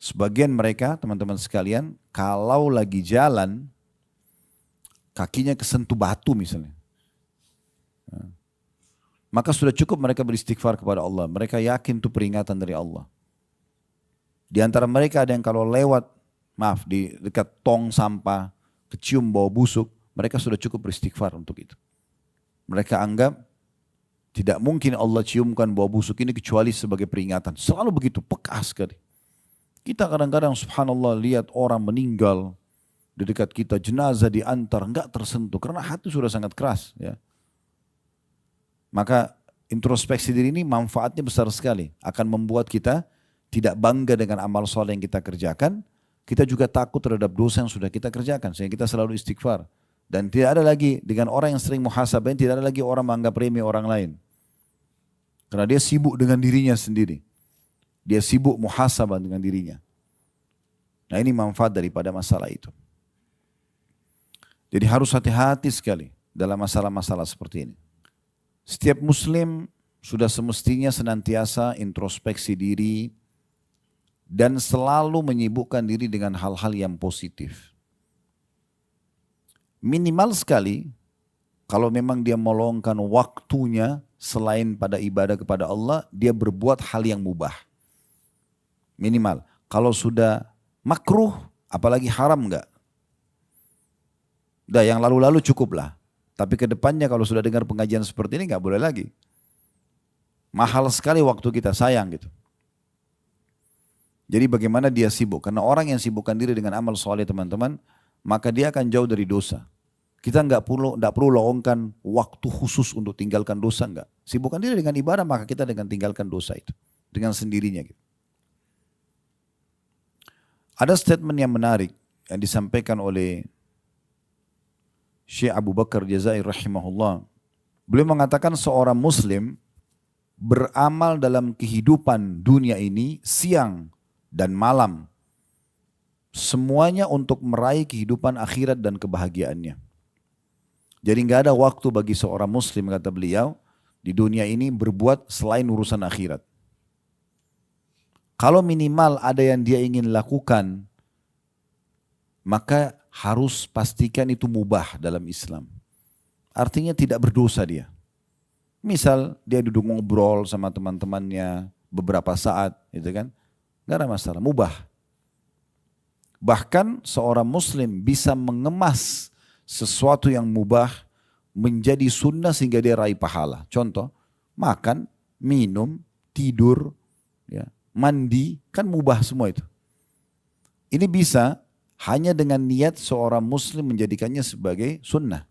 Sebagian mereka, teman-teman sekalian, kalau lagi jalan, kakinya kesentuh batu misalnya. Maka sudah cukup mereka beristighfar kepada Allah. Mereka yakin itu peringatan dari Allah. Di antara mereka ada yang kalau lewat, di dekat tong sampah, kecium bau busuk, mereka sudah cukup beristighfar untuk itu. Mereka anggap tidak mungkin Allah ciumkan bau busuk ini kecuali sebagai peringatan. Selalu begitu, peka sekali. Kita kadang-kadang subhanallah lihat orang meninggal, di dekat kita, jenazah diantar, enggak tersentuh karena hati sudah sangat keras. Ya. Maka introspeksi diri ini manfaatnya besar sekali, akan membuat kita tidak bangga dengan amal soleh yang kita kerjakan, kita juga takut terhadap dosa yang sudah kita kerjakan, sehingga kita selalu istighfar. Dan tidak ada lagi, dengan orang yang sering muhasabah, tidak ada lagi orang menganggap remeh orang lain. Karena dia sibuk dengan dirinya sendiri. Dia sibuk muhasabah dengan dirinya. Nah ini manfaat daripada masalah itu. Jadi harus hati-hati sekali dalam masalah-masalah seperti ini. Setiap muslim sudah semestinya senantiasa introspeksi diri dan selalu menyibukkan diri dengan hal-hal yang positif. Minimal sekali, kalau memang dia meluangkan waktunya selain pada ibadah kepada Allah, dia berbuat hal yang mubah. Minimal. Kalau sudah makruh, apalagi haram enggak? Udah yang lalu-lalu cukuplah. Tapi ke depannya kalau sudah dengar pengajian seperti ini enggak boleh lagi. Mahal sekali waktu kita, sayang gitu. Jadi bagaimana dia sibuk? Karena orang yang sibukkan diri dengan amal soleh teman-teman, maka dia akan jauh dari dosa. Kita enggak perlu lowongkan waktu khusus untuk tinggalkan dosa, enggak. Sibukkan diri dengan ibadah, maka kita dengan tinggalkan dosa itu. Dengan sendirinya gitu. Ada statement yang menarik yang disampaikan oleh Syekh Abu Bakar Jazair rahimahullah. Beliau mengatakan seorang muslim beramal dalam kehidupan dunia ini siang dan malam. Semuanya untuk meraih kehidupan akhirat dan kebahagiaannya. Jadi nggak ada waktu bagi seorang muslim, kata beliau, di dunia ini berbuat selain urusan akhirat. Kalau minimal ada yang dia ingin lakukan, maka harus pastikan itu mubah dalam Islam. Artinya tidak berdosa dia. Misal dia duduk ngobrol sama teman-temannya beberapa saat, gitu kan? Nggak ada masalah, mubah. Bahkan seorang muslim bisa mengemas sesuatu yang mubah menjadi sunnah sehingga dia raih pahala. Contoh, makan, minum, tidur, ya, mandi, kan mubah semua itu. Ini bisa hanya dengan niat seorang muslim menjadikannya sebagai sunnah.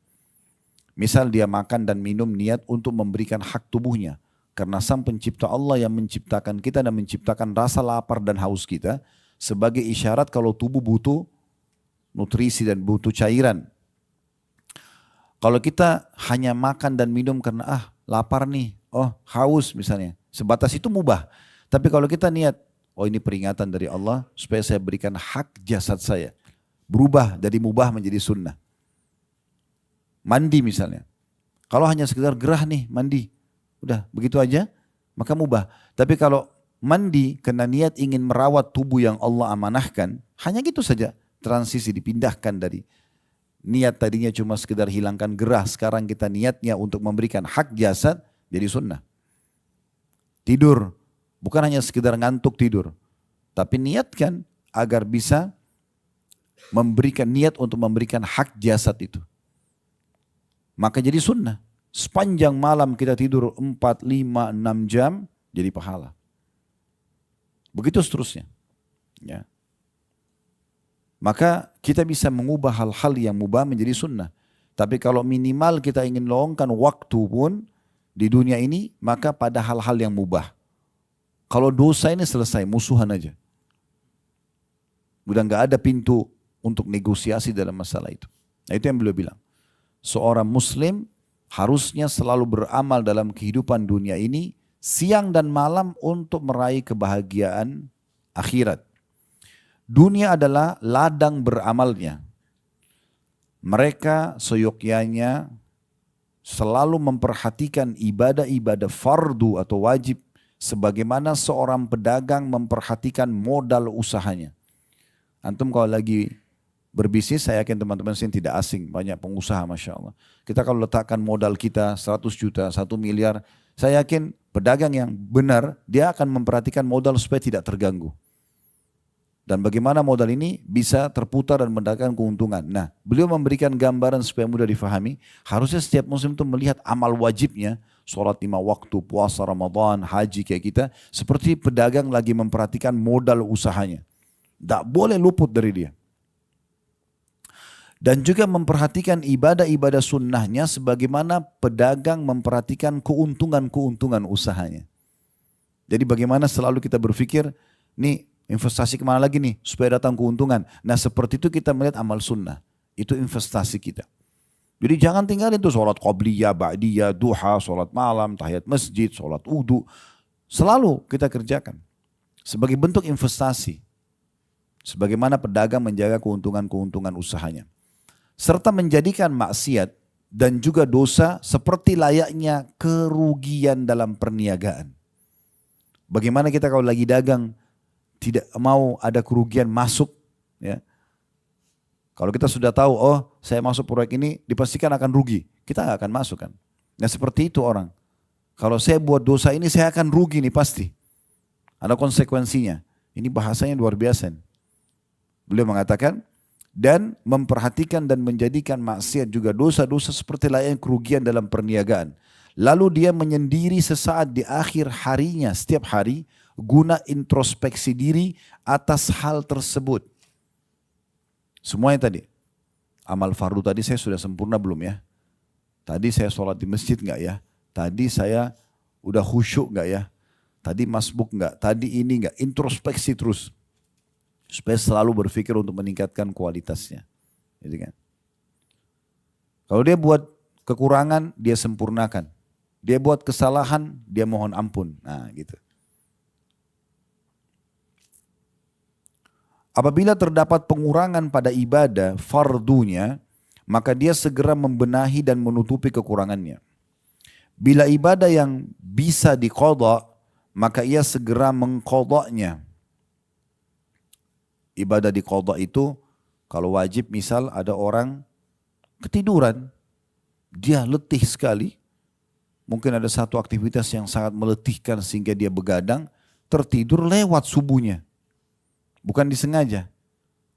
Misal dia makan dan minum niat untuk memberikan hak tubuhnya. Karena sang pencipta Allah yang menciptakan kita dan menciptakan rasa lapar dan haus kita sebagai isyarat kalau tubuh butuh nutrisi dan butuh cairan. Kalau kita hanya makan dan minum karena lapar nih, haus misalnya, sebatas itu mubah. Tapi kalau kita niat, ini peringatan dari Allah supaya saya berikan hak jasad saya. Berubah dari mubah menjadi sunnah. Mandi misalnya. Kalau hanya sekedar gerah nih mandi, udah begitu aja, maka mubah. Tapi kalau mandi karena niat ingin merawat tubuh yang Allah amanahkan, hanya gitu saja transisi dipindahkan dari niat tadinya cuma sekedar hilangkan gerah, sekarang kita niatnya untuk memberikan hak jasad jadi sunnah. Tidur, bukan hanya sekedar ngantuk tidur, tapi niatkan agar bisa memberikan niat untuk memberikan hak jasad itu. Maka jadi sunnah. Sepanjang malam kita tidur 4, 5, 6 jam jadi pahala. Begitu seterusnya. Ya. Maka kita bisa mengubah hal-hal yang mubah menjadi sunnah. Tapi kalau minimal kita ingin luangkan waktu pun di dunia ini, maka pada hal-hal yang mubah. Kalau dosa ini selesai, musuhan aja. Udah gak ada pintu untuk negosiasi dalam masalah itu. Nah itu yang beliau bilang. Seorang muslim harusnya selalu beramal dalam kehidupan dunia ini siang dan malam untuk meraih kebahagiaan akhirat. Dunia adalah ladang beramalnya. Mereka seyogyanya selalu memperhatikan ibadah-ibadah fardu atau wajib sebagaimana seorang pedagang memperhatikan modal usahanya. Antum kalau lagi berbisnis, saya yakin teman-teman sini tidak asing, banyak pengusaha Masya Allah. Kita kalau letakkan modal kita 100 juta, 1 miliar, saya yakin pedagang yang benar, dia akan memperhatikan modal supaya tidak terganggu. Dan bagaimana modal ini bisa terputar dan mendapatkan keuntungan. Nah, beliau memberikan gambaran supaya mudah difahami, harusnya setiap muslim itu melihat amal wajibnya, sholat 5 waktu, puasa Ramadan, haji kayak kita, seperti pedagang lagi memperhatikan modal usahanya. Tidak boleh luput dari dia. Dan juga memperhatikan ibadah-ibadah sunnahnya sebagaimana pedagang memperhatikan keuntungan-keuntungan usahanya. Jadi bagaimana selalu kita berpikir, nih investasi kemana lagi nih supaya datang keuntungan. Nah seperti itu kita melihat amal sunnah, itu investasi kita. Jadi jangan tinggalin tuh sholat qabliyah, ba'diyah, duha, sholat malam, tahiyat masjid, sholat wudu. Selalu kita kerjakan sebagai bentuk investasi. Sebagaimana pedagang menjaga keuntungan-keuntungan usahanya. Serta menjadikan maksiat dan juga dosa seperti layaknya kerugian dalam perniagaan. Bagaimana kita kalau lagi dagang tidak mau ada kerugian masuk, ya. Kalau kita sudah tahu, oh saya masuk proyek ini dipastikan akan rugi, kita nggak akan masuk kan. Nah seperti itu orang. Kalau saya buat dosa ini saya akan rugi nih pasti. Ada konsekuensinya. Ini bahasanya luar biasa. Beliau mengatakan, dan memperhatikan dan menjadikan maksiat juga dosa-dosa seperti layaknya kerugian dalam perniagaan. Lalu dia menyendiri sesaat di akhir harinya setiap hari guna introspeksi diri atas hal tersebut. Semuanya tadi. Amal fardu tadi saya sudah sempurna belum ya? Tadi saya sholat di masjid enggak ya? Tadi saya udah khusyuk enggak ya? Tadi masbuk enggak? Tadi ini enggak? Introspeksi terus. Supaya selalu berpikir untuk meningkatkan kualitasnya. Gitu kan? Kalau dia buat kekurangan, dia sempurnakan. Dia buat kesalahan, dia mohon ampun. Nah gitu. Apabila terdapat pengurangan pada ibadah fardunya, maka dia segera membenahi dan menutupi kekurangannya. Bila ibadah yang bisa diqadha, maka ia segera mengqadhanya. Ibadah diqadha itu kalau wajib, misal ada orang ketiduran, dia letih sekali, mungkin ada satu aktivitas yang sangat meletihkan sehingga dia begadang, tertidur lewat subuhnya. Bukan disengaja.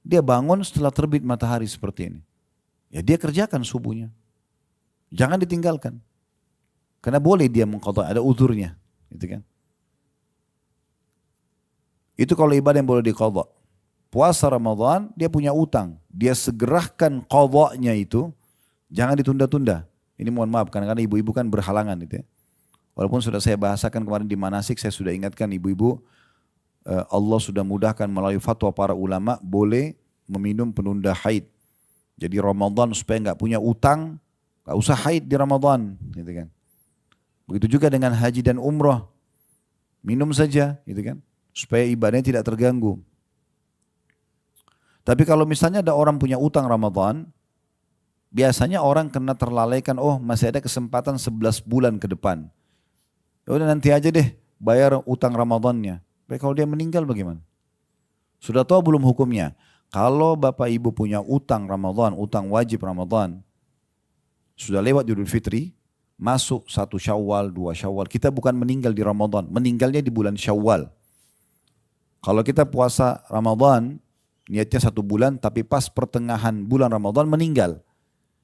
Dia bangun setelah terbit matahari seperti ini. Ya dia kerjakan subuhnya. Jangan ditinggalkan. Karena boleh dia mengqadha, ada uzurnya. Gitu kan. Itu kalau ibadah yang boleh diqadha. Puasa Ramadan dia punya utang. Dia segerakan qadhanya itu. Jangan ditunda-tunda. Ini mohon maaf kadang-kadang ibu-ibu kan berhalangan gitu ya. Walaupun sudah saya bahasakan kemarin di manasik, saya sudah ingatkan ibu-ibu, Allah sudah mudahkan melalui fatwa para ulama boleh meminum penunda haid. Jadi Ramadan supaya nggak punya utang, nggak usah haid di Ramadan, gitu kan. Begitu juga dengan haji dan umroh, minum saja, gitu kan, supaya ibadahnya tidak terganggu. Tapi kalau misalnya ada orang punya utang Ramadan, biasanya orang kena terlalaikan, oh masih ada kesempatan 11 bulan ke depan. Ya udah nanti aja deh bayar utang Ramadannya. Baik kalau dia meninggal bagaimana? Sudah tahu belum hukumnya? Kalau bapak ibu punya utang Ramadan, utang wajib Ramadan, sudah lewat Idul Fitri, masuk 1 Syawal, 2 Syawal, kita bukan meninggal di Ramadan, meninggalnya di bulan Syawal. Kalau kita puasa Ramadan, niatnya 1 bulan, tapi pas pertengahan bulan Ramadan meninggal.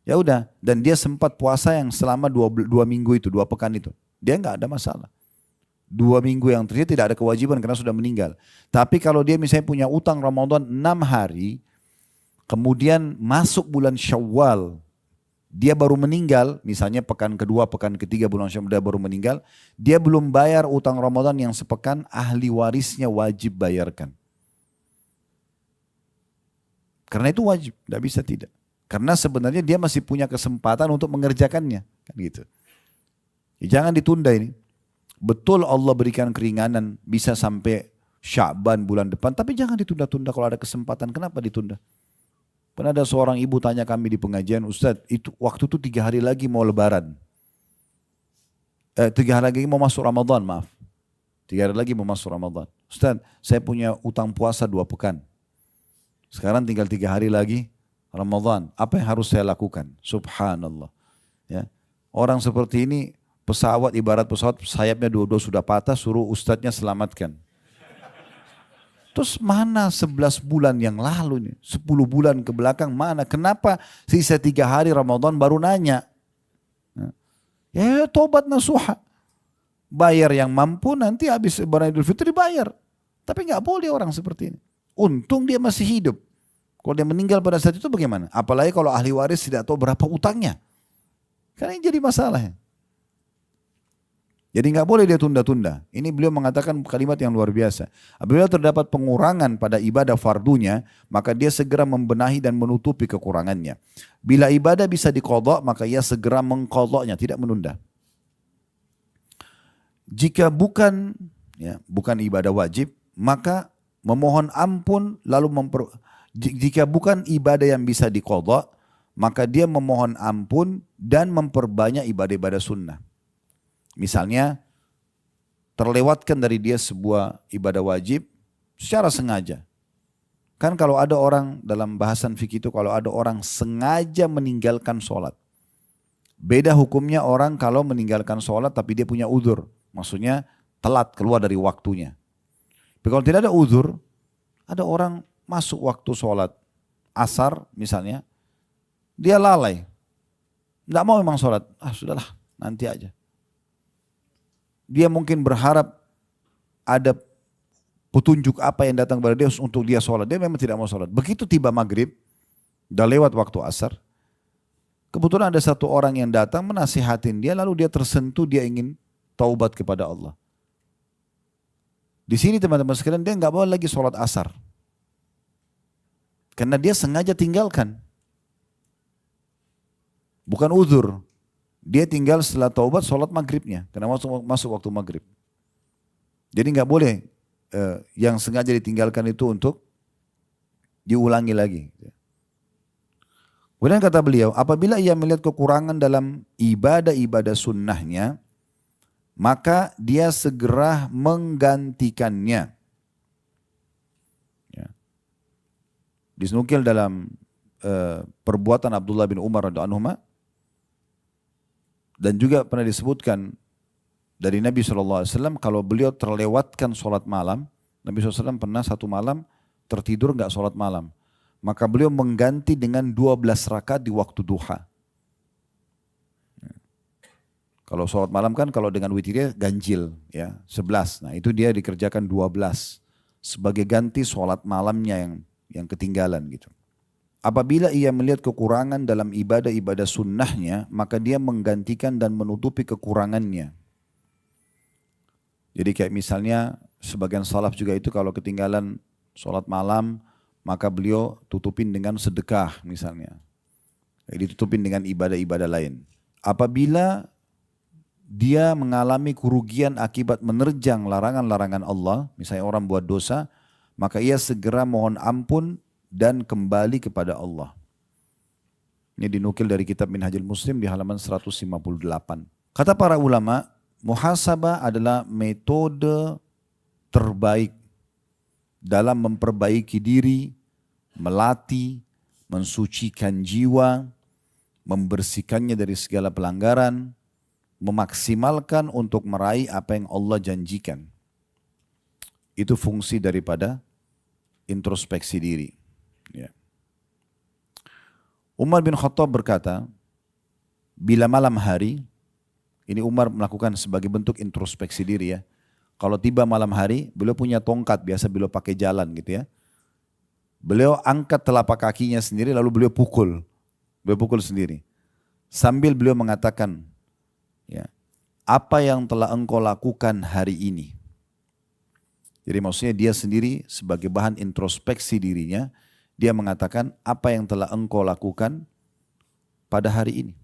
Ya udah, dan dia sempat puasa yang selama 2 minggu itu, 2 pekan itu. Dia nggak ada masalah. 2 minggu yang terjadi tidak ada kewajiban karena sudah meninggal. Tapi kalau dia misalnya punya utang Ramadan 6 hari, kemudian masuk bulan Syawal, dia baru meninggal, misalnya pekan kedua, pekan ketiga bulan Syawal dia baru meninggal, dia belum bayar utang Ramadan yang sepekan, ahli warisnya wajib bayarkan. Karena itu wajib, tidak bisa tidak. Karena sebenarnya dia masih punya kesempatan untuk mengerjakannya, kan gitu. Ya, jangan ditunda ini. Betul Allah berikan keringanan bisa sampai Sya'ban bulan depan, tapi jangan ditunda-tunda kalau ada kesempatan. Kenapa ditunda? Pernah ada seorang ibu tanya kami di pengajian, Ustadz, itu waktu itu 3 hari lagi mau lebaran. 3 hari lagi mau masuk Ramadan, maaf. 3 hari lagi mau masuk Ramadan. Ustadz, saya punya utang puasa 2 pekan. Sekarang tinggal 3 hari lagi Ramadan. Apa yang harus saya lakukan? Subhanallah. Ya. Orang seperti ini, pesawat ibarat pesawat sayapnya 2 sudah patah, suruh ustadznya selamatkan. Terus mana 11 bulan yang lalu nih, 10 bulan ke belakang mana? Kenapa sisa 3 hari Ramadan baru nanya? Ya tobat nasuha. Bayar yang mampu, nanti habis lebaran Idul Fitri bayar. Tapi nggak boleh orang seperti ini. Untung dia masih hidup. Kalau dia meninggal pada saat itu bagaimana? Apalagi kalau ahli waris tidak tahu berapa utangnya. Karena ini jadi masalah. Jadi nggak boleh dia tunda-tunda. Ini beliau mengatakan kalimat yang luar biasa. Apabila terdapat pengurangan pada ibadah fardunya, maka dia segera membenahi dan menutupi kekurangannya. Bila ibadah bisa diqadha, maka ia segera mengqadhanya, tidak menunda. Jika bukan ibadah wajib, maka memohon ampun lalu jika bukan ibadah yang bisa diqadha, maka dia memohon ampun dan memperbanyak ibadah-ibadah sunnah. Misalnya terlewatkan dari dia sebuah ibadah wajib secara sengaja. Kan kalau ada orang dalam bahasan fikih itu, kalau ada orang sengaja meninggalkan sholat. Beda hukumnya orang kalau meninggalkan sholat tapi dia punya uzur. Maksudnya telat keluar dari waktunya. Tapi kalau tidak ada uzur, ada orang masuk waktu sholat asar misalnya, dia lalai. Tidak mau memang sholat, sudahlah nanti aja. Dia mungkin berharap ada petunjuk apa yang datang kepada dia untuk dia sholat. Dia memang tidak mau sholat. Begitu tiba maghrib, udah lewat waktu asar, kebetulan ada satu orang yang datang menasihatin dia, lalu dia tersentuh, dia ingin taubat kepada Allah. Di sini teman-teman sekalian, dia nggak boleh lagi sholat asar. Karena dia sengaja tinggalkan. Bukan uzur. Dia tinggal setelah taubat sholat maghribnya. Karena masuk waktu maghrib. Jadi nggak boleh yang sengaja ditinggalkan itu untuk diulangi lagi. Kemudian kata beliau, apabila ia melihat kekurangan dalam ibadah-ibadah sunnahnya, maka dia segera menggantikannya. Disnukil dalam perbuatan Abdullah bin Umar radhiyallahu anhu, dan juga pernah disebutkan dari Nabi SAW kalau beliau terlewatkan sholat malam, Nabi SAW pernah satu malam tertidur nggak sholat malam, maka beliau mengganti dengan 12 rakaat di waktu duha. Kalau sholat malam kan kalau dengan witirnya ganjil ya 11, nah itu dia dikerjakan 12 sebagai ganti sholat malamnya yang ketinggalan gitu. Apabila ia melihat kekurangan dalam ibadah-ibadah sunnahnya, maka dia menggantikan dan menutupi kekurangannya. Jadi kayak misalnya sebagian salaf juga itu kalau ketinggalan sholat malam, maka beliau tutupin dengan sedekah misalnya. Ditutupin dengan ibadah-ibadah lain. Apabila dia mengalami kerugian akibat menerjang larangan-larangan Allah, misalnya orang buat dosa, maka ia segera mohon ampun dan kembali kepada Allah. Ini dinukil dari kitab Minhajul Muslim di halaman 158. Kata para ulama, muhasabah adalah metode terbaik dalam memperbaiki diri, melatih, mensucikan jiwa, membersihkannya dari segala pelanggaran, memaksimalkan untuk meraih apa yang Allah janjikan. Itu fungsi daripada introspeksi diri. Ya. Umar bin Khattab berkata, bila malam hari, ini Umar melakukan sebagai bentuk introspeksi diri ya. Kalau tiba malam hari, beliau punya tongkat, biasa beliau pakai jalan gitu ya. Beliau angkat telapak kakinya sendiri lalu beliau pukul sendiri. Sambil beliau mengatakan, ya, apa yang telah engkau lakukan hari ini? Jadi maksudnya dia sendiri sebagai bahan introspeksi dirinya, dia mengatakan apa yang telah engkau lakukan pada hari ini.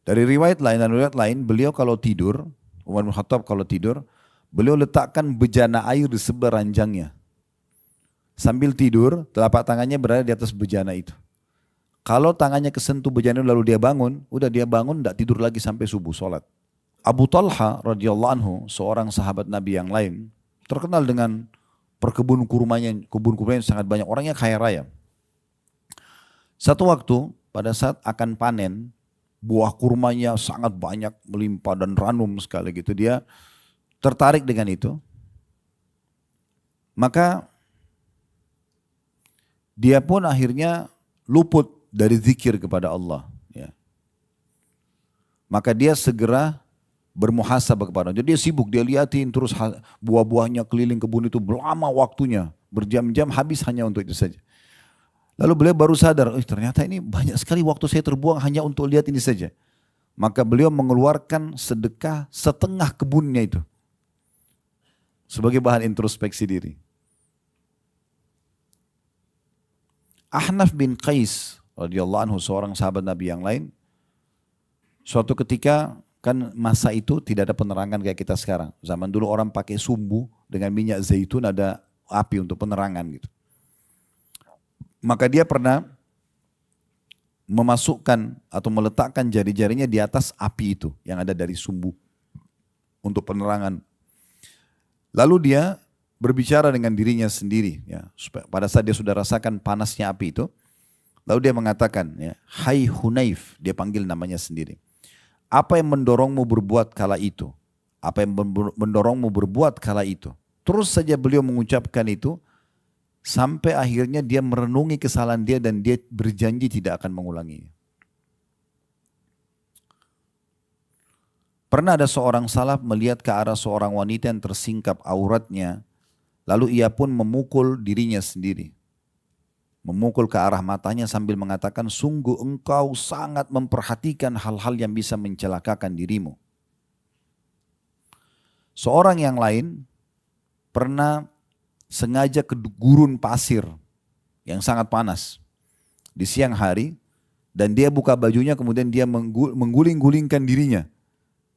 Dari riwayat lain, beliau kalau tidur, Umar bin Khattab kalau tidur, beliau letakkan bejana air di sebelah ranjangnya. Sambil tidur, telapak tangannya berada di atas bejana itu. Kalau tangannya kesentuh bejana lalu dia bangun, udah dia bangun, tidak tidur lagi sampai subuh sholat. Abu Talha radhiyallahu anhu, seorang sahabat Nabi yang lain, terkenal dengan kebun kurmanya yang sangat banyak, orangnya kaya raya. Satu waktu pada saat akan panen, buah kurmanya sangat banyak, melimpah dan ranum sekali gitu. Dia tertarik dengan itu. Maka dia pun akhirnya luput dari zikir kepada Allah. Ya. Maka dia segera bermuhasabah kepada Allah. Jadi dia sibuk, dia liatin terus buah-buahnya keliling kebun itu, lama waktunya. berjam-jam habis hanya untuk itu saja. Lalu beliau baru sadar, ternyata ini banyak sekali waktu saya terbuang hanya untuk lihat ini saja. Maka beliau mengeluarkan sedekah setengah kebunnya itu sebagai bahan introspeksi diri. Ahnaf bin Qais radhiyallahu anhu, seorang sahabat Nabi yang lain, suatu ketika, kan masa itu tidak ada penerangan kayak kita sekarang. Zaman dulu orang pakai sumbu dengan minyak zaitun, ada api untuk penerangan gitu. Maka dia pernah memasukkan atau meletakkan jari-jarinya di atas api itu yang ada dari sumbu untuk penerangan. Lalu dia berbicara dengan dirinya sendiri, ya, pada saat dia sudah rasakan panasnya api itu, lalu dia mengatakan, ya, Hai Hunaif, dia panggil namanya sendiri. Apa yang mendorongmu berbuat kala itu? Apa yang mendorongmu berbuat kala itu? Terus saja beliau mengucapkan itu, sampai akhirnya dia merenungi kesalahan dia dan dia berjanji tidak akan mengulanginya. Pernah ada seorang salaf melihat ke arah seorang wanita yang tersingkap auratnya, lalu ia pun memukul dirinya sendiri. Memukul ke arah matanya sambil mengatakan, sungguh engkau sangat memperhatikan hal-hal yang bisa mencelakakan dirimu. Seorang yang lain pernah sengaja ke gurun pasir yang sangat panas di siang hari, dan dia buka bajunya kemudian dia mengguling-gulingkan dirinya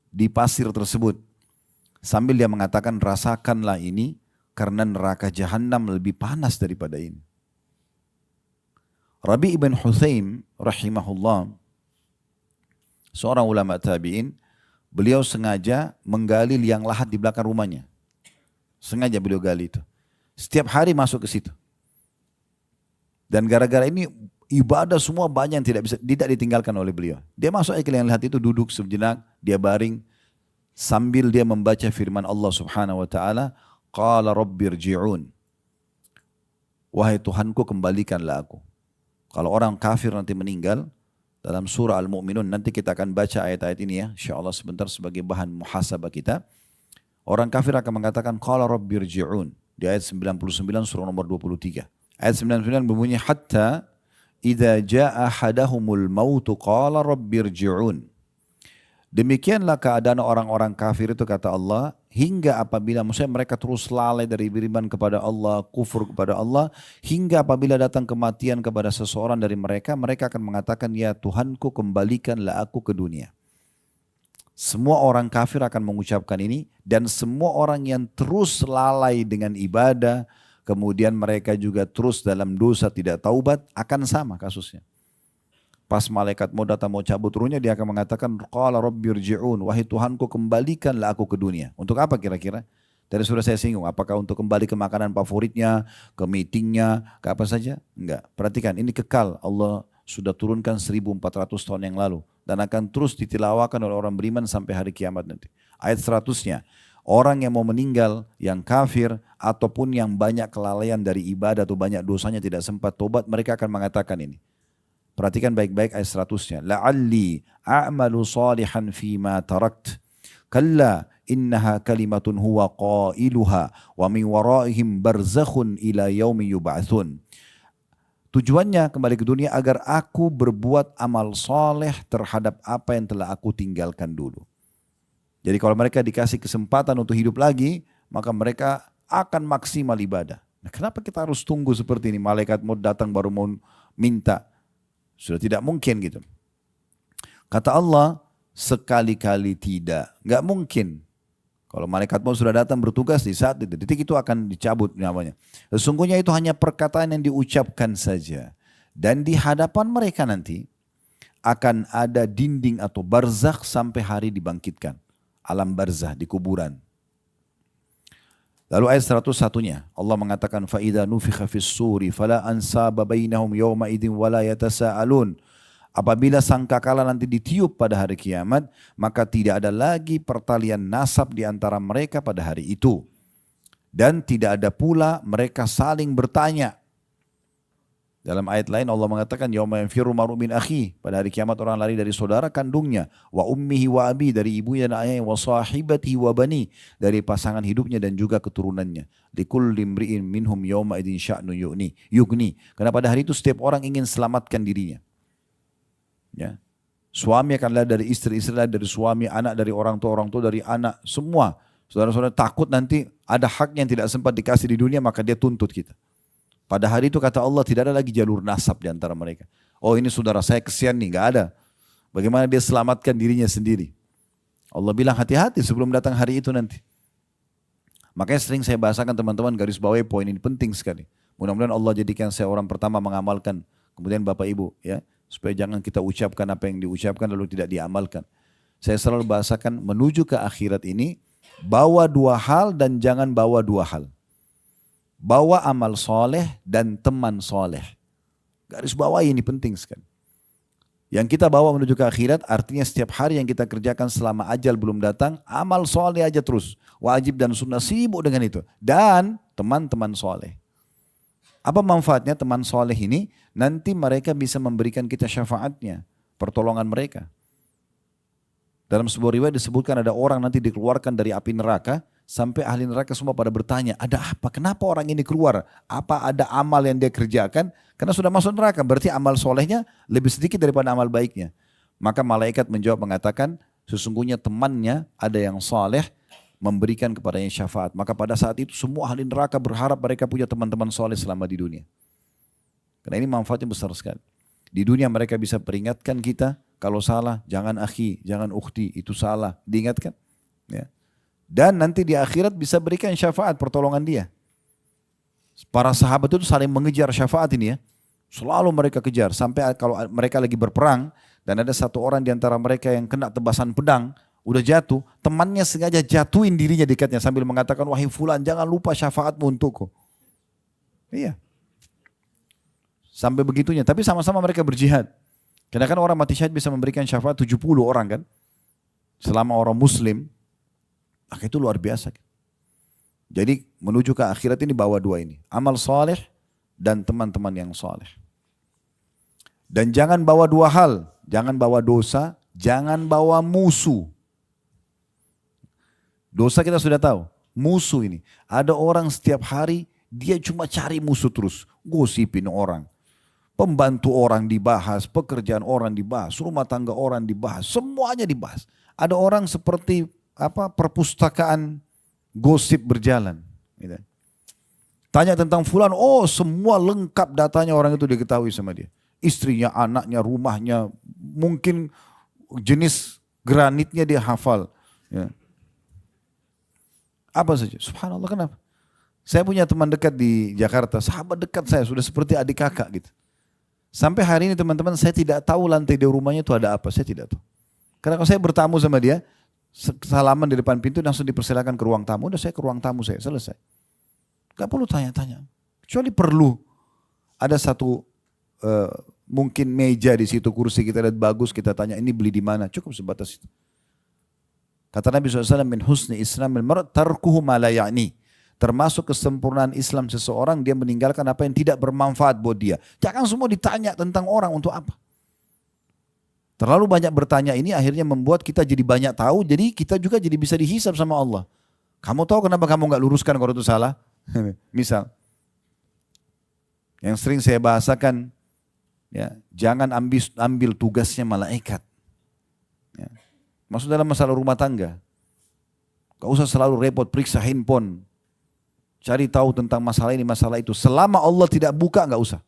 di pasir tersebut sambil dia mengatakan, rasakanlah ini karena neraka jahanam lebih panas daripada ini. Rabi' ibn Huthaim rahimahullah, seorang ulama tabi'in, beliau sengaja menggali liang lahat di belakang rumahnya. Sengaja beliau gali itu. Setiap hari masuk ke situ. Dan gara-gara ini ibadah semua banyak yang tidak ditinggalkan oleh beliau. Dia masuk ke liang lahat itu, duduk sejenak, dia baring sambil dia membaca firman Allah Subhanahu wa taala, qala rabbirji'un. Wahai Tuhanku, kembalikanlah aku. Kalau orang kafir nanti meninggal, dalam surah Al-Mu'minun, nanti kita akan baca ayat-ayat ini ya, insyaAllah sebentar sebagai bahan muhasabah kita. Orang kafir akan mengatakan, qala rabbirji'un. Di ayat 99 surah nomor 23. Ayat 99 berbunyi, hatta idza ja'a ahadahumul mautu qala rabbirji'un. Demikianlah keadaan orang-orang kafir itu, kata Allah, hingga apabila, maksudnya mereka terus lalai dari beriman kepada Allah, kufur kepada Allah, hingga apabila datang kematian kepada seseorang dari mereka, mereka akan mengatakan, ya Tuhanku, kembalikanlah aku ke dunia. Semua orang kafir akan mengucapkan ini, dan semua orang yang terus lalai dengan ibadah, kemudian mereka juga terus dalam dosa tidak taubat, akan sama kasusnya. Pas malaikat mau datang mau cabut ruhnya, dia akan mengatakan, qala rabbirji'un, wahai Tuhanku, kembalikanlah aku ke dunia. Untuk apa kira-kira? Tadi sudah saya singgung, apakah untuk kembali ke makanan favoritnya, ke meetingnya, ke apa saja? Enggak. Perhatikan, ini kekal. Allah sudah turunkan 1400 tahun yang lalu dan akan terus ditilawakan oleh orang beriman sampai hari kiamat nanti. Ayat 100-nya, orang yang mau meninggal, yang kafir, ataupun yang banyak kelalaian dari ibadah atau banyak dosanya tidak sempat tobat, mereka akan mengatakan ini. Perhatikan baik-baik ayat 100-nya. La'alli a'malu salihan fima tarakt. Kalla innaha kalimatun huwa qailuha wa min waraihim barzakhun ila yaumi yub'atsun. Tujuannya kembali ke dunia agar aku berbuat amal soleh terhadap apa yang telah aku tinggalkan dulu. Jadi kalau mereka dikasih kesempatan untuk hidup lagi, maka mereka akan maksimal ibadah. Nah, kenapa kita harus tunggu seperti ini? Malaikat mau datang baru mau minta. Sudah tidak mungkin gitu. Kata Allah, sekali-kali tidak. Nggak mungkin. Kalau malaikat mau sudah datang bertugas di saat detik itu akan dicabut namanya. Sesungguhnya itu hanya perkataan yang diucapkan saja. Dan di hadapan mereka nanti akan ada dinding atau barzakh sampai hari dibangkitkan. Alam barzakh di kuburan. Lalu ayat 101-nya Allah mengatakan, فَإِذَا نُفِخَ فِي الصُّورِ فَلَا أَنْسَابَ بَيْنَهُمْ يَوْمَئِذٍ وَلَا يَتَسَاءَلُونَ. Apabila sangkakala nanti ditiup pada hari kiamat, maka tidak ada lagi pertalian nasab di antara mereka pada hari itu. Dan tidak ada pula mereka saling bertanya. Dalam ayat lain Allah mengatakan yauma yanfiru mar'u min akhi, pada hari kiamat orang lari dari saudara kandungnya, wa ummihi wa abi, dari ibunya dan ayahnya, wa sahibatihi wa bani, dari pasangan hidupnya dan juga keturunannya. Likulli imri'in minhum yauma idzin sya'nu yughni. Karena pada hari itu setiap orang ingin selamatkan dirinya. Ya. Suami akan lari dari istri, istri lari dari suami, anak dari orang tua dari anak, semua. Saudara-saudara takut nanti ada hak yang tidak sempat dikasih di dunia, maka dia tuntut kita. Pada hari itu kata Allah tidak ada lagi jalur nasab di antara mereka. Oh ini saudara saya kesian nih, gak ada. Bagaimana dia selamatkan dirinya sendiri. Allah bilang hati-hati sebelum datang hari itu nanti. Makanya sering saya bahasakan teman-teman, garis bawahi poin ini penting sekali. Mudah-mudahan Allah jadikan saya orang pertama mengamalkan, kemudian Bapak Ibu ya. Supaya jangan kita ucapkan apa yang diucapkan lalu tidak diamalkan. Saya selalu bahasakan menuju ke akhirat ini, bawa dua hal dan jangan bawa dua hal. Bawa amal soleh dan teman soleh. Garis bawah ini penting sekali. Yang kita bawa menuju ke akhirat artinya setiap hari yang kita kerjakan selama ajal belum datang, amal soleh aja terus. Wajib dan sunnah sibuk dengan itu. Dan teman-teman soleh. Apa manfaatnya teman soleh ini? Nanti mereka bisa memberikan kita syafaatnya, pertolongan mereka. Dalam sebuah riwayat disebutkan ada orang nanti dikeluarkan dari api neraka, sampai ahli neraka semua pada bertanya, ada apa? Kenapa orang ini keluar? Apa ada amal yang dia kerjakan? Karena sudah masuk neraka, berarti amal solehnya lebih sedikit daripada amal baiknya. Maka malaikat menjawab mengatakan, sesungguhnya temannya ada yang soleh, memberikan kepadanya syafaat. Maka pada saat itu semua ahli neraka berharap mereka punya teman-teman soleh selama di dunia. Karena ini manfaatnya besar sekali. Di dunia mereka bisa peringatkan kita, kalau salah jangan akhi, jangan ukhti, itu salah, diingatkan. Ya. Dan nanti di akhirat bisa berikan syafaat pertolongan dia. Para sahabat itu saling mengejar syafaat ini ya. Selalu mereka kejar. Sampai kalau mereka lagi berperang dan ada satu orang di antara mereka yang kena tebasan pedang, udah jatuh, temannya sengaja jatuhin dirinya dekatnya sambil mengatakan, wahai fulan jangan lupa syafaatmu untukku. Iya. Sampai begitunya. Tapi sama-sama mereka berjihad. Karena kan orang mati syahid bisa memberikan syafaat 70 orang kan. Selama orang muslim. Maka itu luar biasa. Jadi menuju ke akhirat ini bawa dua ini. Amal soleh dan teman-teman yang soleh. Dan jangan bawa dua hal. Jangan bawa dosa, jangan bawa musuh. Dosa kita sudah tahu. Musuh ini. Ada orang setiap hari dia cuma cari musuh terus. Gosipin orang. Pembantu orang dibahas, pekerjaan orang dibahas, rumah tangga orang dibahas. Semuanya dibahas. Ada orang seperti perpustakaan gosip berjalan. Gitu. Tanya tentang fulan, oh semua lengkap datanya orang itu diketahui sama dia. Istrinya, anaknya, rumahnya, mungkin jenis granitnya dia hafal. Ya. Apa saja, subhanallah kenapa? Saya punya teman dekat di Jakarta, sahabat dekat saya, sudah seperti adik kakak gitu. Sampai hari ini teman-teman saya tidak tahu lantai di rumahnya itu ada apa, saya tidak tahu. Karena kalau saya bertamu sama dia, salaman di depan pintu langsung dipersilakan ke ruang tamu. Udah saya ke ruang tamu saya selesai. Gak perlu tanya-tanya. Kecuali perlu ada satu mungkin meja di situ, kursi kita lihat bagus, kita tanya ini beli di mana. Cukup sebatas itu. Kata Nabi SAW, min husni islamil mar' tarkuhu ma la ya'ni. Termasuk kesempurnaan Islam seseorang, dia meninggalkan apa yang tidak bermanfaat buat dia. Jangan semua ditanya tentang orang untuk apa. Terlalu banyak bertanya ini akhirnya membuat kita jadi banyak tahu, jadi kita juga jadi bisa dihisab sama Allah. Kamu tahu kenapa kamu nggak luruskan kalau itu salah? Misal, yang sering saya bahasakan, ya, jangan ambil tugasnya malaikat. Ya. Maksud dalam masalah rumah tangga, gak usah selalu repot periksa handphone, cari tahu tentang masalah ini masalah itu. Selama Allah tidak buka gak usah.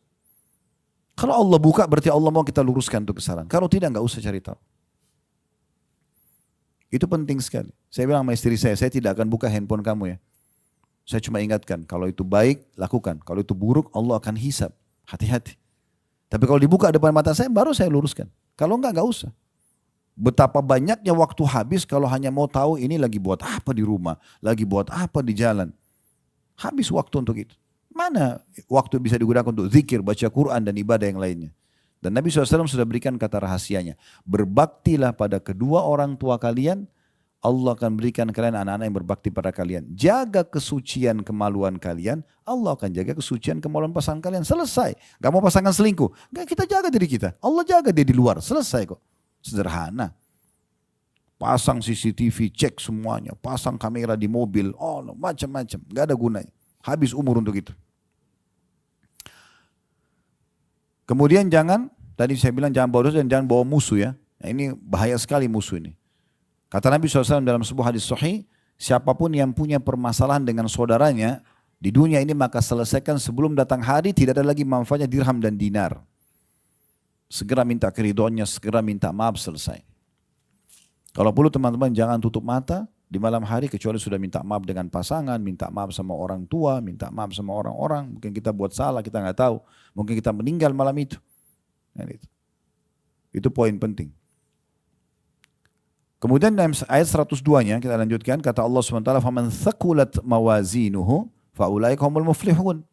Kalau Allah buka berarti Allah mau kita luruskan untuk kesalahan. Kalau tidak gak usah cari tahu. Itu penting sekali. Saya bilang sama istri saya tidak akan buka handphone kamu ya. Saya cuma ingatkan, kalau itu baik lakukan. Kalau itu buruk Allah akan hisab. Hati-hati. Tapi kalau dibuka depan mata saya baru saya luruskan. Kalau enggak gak usah. Betapa banyaknya waktu habis kalau hanya mau tahu ini lagi buat apa di rumah. Lagi buat apa di jalan. Habis waktu untuk itu. Mana waktu bisa digunakan untuk zikir, baca Quran dan ibadah yang lainnya. Dan Nabi SAW sudah berikan kata rahasianya. Berbaktilah pada kedua orang tua kalian Allah akan berikan kalian anak-anak yang berbakti pada kalian. Jaga kesucian kemaluan kalian, Allah akan jaga kesucian kemaluan pasangan kalian. Selesai. Gak mau pasangan selingkuh. Gak, kita jaga diri kita. Allah jaga dia di luar. Selesai kok. Sederhana. Pasang CCTV, cek semuanya. Pasang kamera di mobil. Oh, macam-macam. Gak ada gunanya. Habis umur untuk itu. Kemudian tadi saya bilang jangan bawa dosa dan jangan bawa musuh ya. Nah, ini bahaya sekali musuh ini. Kata Nabi SAW dalam sebuah hadis sahih, siapapun yang punya permasalahan dengan saudaranya di dunia ini maka selesaikan sebelum datang hari, tidak ada lagi manfaatnya dirham dan dinar. Segera minta keridhoannya, segera minta maaf, selesai. Kalau perlu teman-teman jangan tutup mata di malam hari kecuali sudah minta maaf dengan pasangan, minta maaf sama orang tua, minta maaf sama orang-orang. Mungkin kita buat salah, kita nggak tahu. Mungkin kita meninggal malam itu. Itu poin penting. Kemudian dalam ayat 102-nya kita lanjutkan, kata Allah SWT, "Faman thaqulat mawazinuhu faulaika humul muflihun."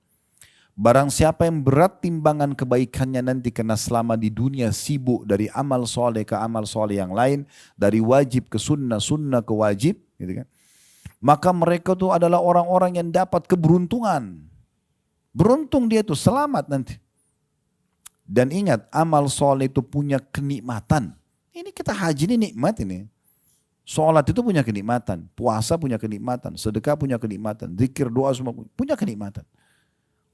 Barang siapa yang berat timbangan kebaikannya nanti karena selama di dunia sibuk dari amal soleh ke amal soleh yang lain, dari wajib ke sunnah, sunnah ke wajib, gitu kan? Maka mereka itu adalah orang-orang yang dapat keberuntungan. Beruntung dia itu, selamat nanti. Dan ingat, amal soleh itu punya kenikmatan. Ini kita haji ini nikmat ini. Sholat itu punya kenikmatan, puasa punya kenikmatan, sedekah punya kenikmatan, zikir, doa semua punya kenikmatan.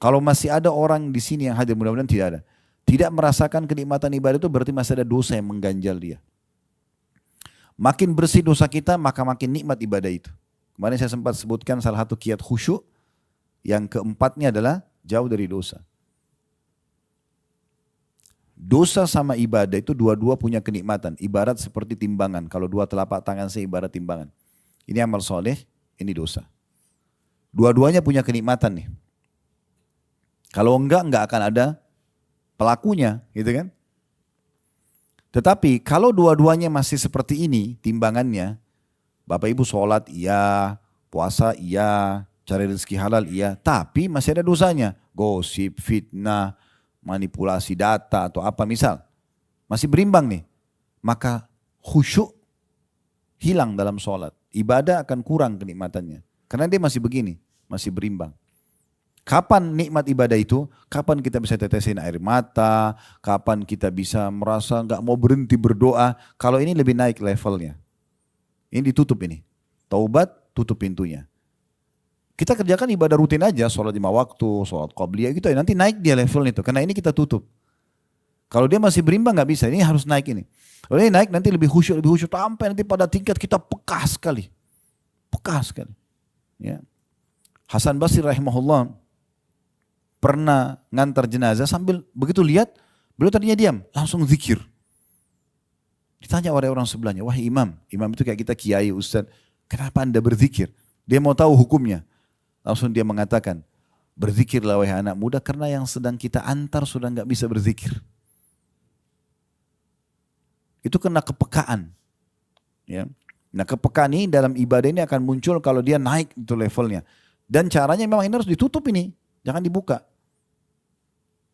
Kalau masih ada orang di sini yang hadir, mudah-mudahan tidak ada, tidak merasakan kenikmatan ibadah itu berarti masih ada dosa yang mengganjal dia. Makin bersih dosa kita, maka makin nikmat ibadah itu. Kemarin saya sempat sebutkan salah satu kiat khusyuk, yang keempatnya adalah jauh dari dosa. Dosa sama ibadah itu dua-dua punya kenikmatan. Ibarat seperti timbangan. Kalau dua telapak tangan saya ibarat timbangan. Ini amal soleh, ini dosa. Dua-duanya punya kenikmatan nih. Kalau enggak akan ada pelakunya, gitu kan? Tetapi kalau dua-duanya masih seperti ini timbangannya, Bapak Ibu sholat iya, puasa iya, cari rezeki halal iya, tapi masih ada dosanya. Gosip, fitnah, manipulasi data atau apa misal, masih berimbang nih, maka khusyuk hilang dalam sholat. Ibadah akan kurang kenikmatannya. Karena dia masih begini, masih berimbang. Kapan nikmat ibadah itu? Kapan kita bisa tetesin air mata? Kapan kita bisa merasa nggak mau berhenti berdoa? Kalau ini lebih naik levelnya. Ini ditutup ini. Taubat, tutup pintunya. Kita kerjakan ibadah rutin aja, sholat 5 waktu, sholat qabliyah gitu ya. Nanti naik dia levelnya itu, karena ini kita tutup. Kalau dia masih berimbang nggak bisa, ini harus naik ini. Kalau ini naik nanti lebih khusyuk, sampai nanti pada tingkat kita peka sekali. Peka sekali. Ya. Hasan Basri rahimahullah pernah ngantar jenazah sambil begitu lihat, beliau tadinya diam, langsung zikir. Ditanya oleh orang sebelahnya, wahai imam itu kayak kita kiai, ustaz, kenapa anda berzikir? Dia mau tahu hukumnya. Langsung dia mengatakan, berzikirlah wahai anak muda karena yang sedang kita antar sudah nggak bisa berzikir. Itu kena kepekaan. Ya. Nah kepekaan ini dalam ibadah ini akan muncul kalau dia naik itu levelnya. Dan caranya memang ini harus ditutup ini, jangan dibuka.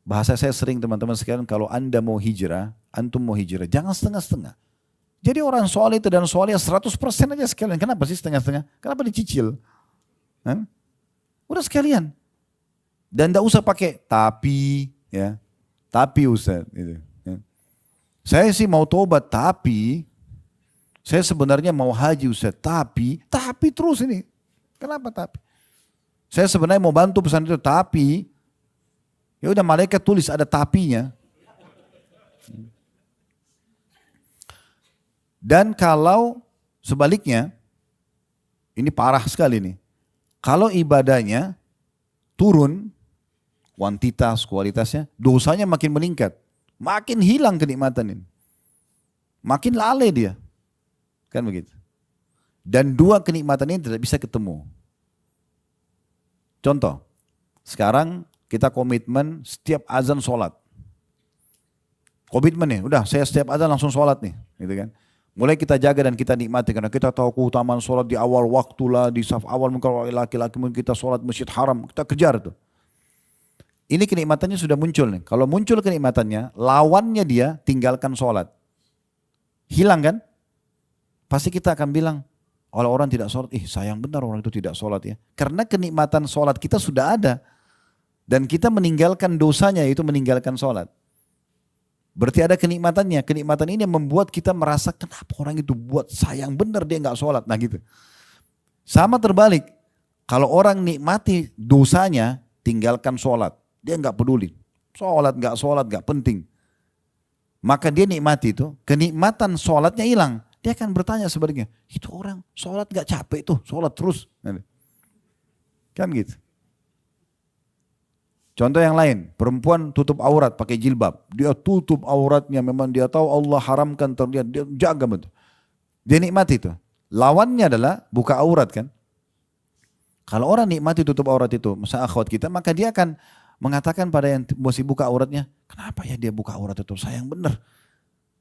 Bahasa saya sering teman-teman sekalian, kalau anda mau hijrah, antum mau hijrah, jangan setengah-setengah. Jadi orang soal itu dan soalnya 100% aja sekalian. Kenapa sih setengah-setengah? Kenapa dicicil? Udah sekalian. Dan tidak usah pakai tapi, ya, tapi Ustaz. Gitu, ya. Saya sih mau tobat tapi, saya sebenarnya mau haji Ustaz. Tapi terus ini. Kenapa tapi? Saya sebenarnya mau bantu pesan itu tapi, ya udah malaikat tulis ada tapinya. Dan kalau sebaliknya, ini parah sekali nih. Kalau ibadahnya turun, kualitasnya, dosanya makin meningkat. Makin hilang kenikmatan ini. Makin lalai dia. Kan begitu. Dan dua kenikmatan ini tidak bisa ketemu. Contoh, sekarang kita komitmen setiap azan sholat. Komitmen nih, udah saya setiap azan langsung sholat nih. Gitu kan. Mulai kita jaga dan kita nikmati karena kita tahu keutamaan sholat di awal waktu lah, di saf awal mungkin laki-laki mungkin kita sholat masjid haram, kita kejar tuh. Ini kenikmatannya sudah muncul nih. Kalau muncul kenikmatannya, lawannya dia tinggalkan sholat. Hilang kan? Pasti kita akan bilang, Kalau orang tidak sholat, sayang benar orang itu tidak sholat ya. Karena kenikmatan sholat kita sudah ada. Dan kita meninggalkan dosanya, yaitu meninggalkan sholat. Berarti ada kenikmatannya. Kenikmatan ini yang membuat kita merasa kenapa orang itu buat sayang benar dia nggak sholat. Nah gitu. Sama terbalik. Kalau orang nikmati dosanya, tinggalkan sholat. Dia nggak peduli. Sholat nggak penting. Maka dia nikmati itu. Kenikmatan sholatnya hilang. Dia akan bertanya sebaliknya. Itu orang sholat nggak capek tuh. Sholat terus. Kan gitu. Contoh yang lain, perempuan tutup aurat pakai jilbab. Dia tutup auratnya, memang dia tahu Allah haramkan terlihat, dia jaga betul. Dia nikmati itu. Lawannya adalah buka aurat kan. Kalau orang nikmati tutup aurat itu, misalnya akhwat kita, maka dia akan mengatakan pada yang masih buka auratnya, kenapa ya dia buka aurat itu, sayang bener.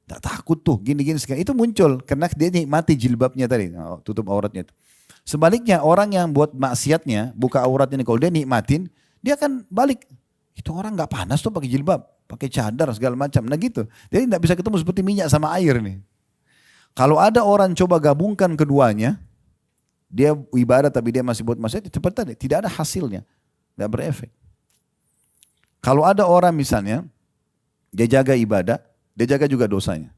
Tak takut tuh, gini-gini sekarang. Itu muncul karena dia nikmati jilbabnya tadi, tutup auratnya itu. Sebaliknya orang yang buat maksiatnya, buka auratnya, kalau dia nikmatin, dia akan balik. Itu orang nggak panas tuh pakai jilbab, pakai cadar segala macam. Nah gitu. Jadi nggak bisa ketemu seperti minyak sama air nih. Kalau ada orang coba gabungkan keduanya, dia ibadah tapi dia masih buat maksiat, seperti tadi tidak ada hasilnya, nggak berefek. Kalau ada orang misalnya dia jaga ibadah, dia jaga juga dosanya,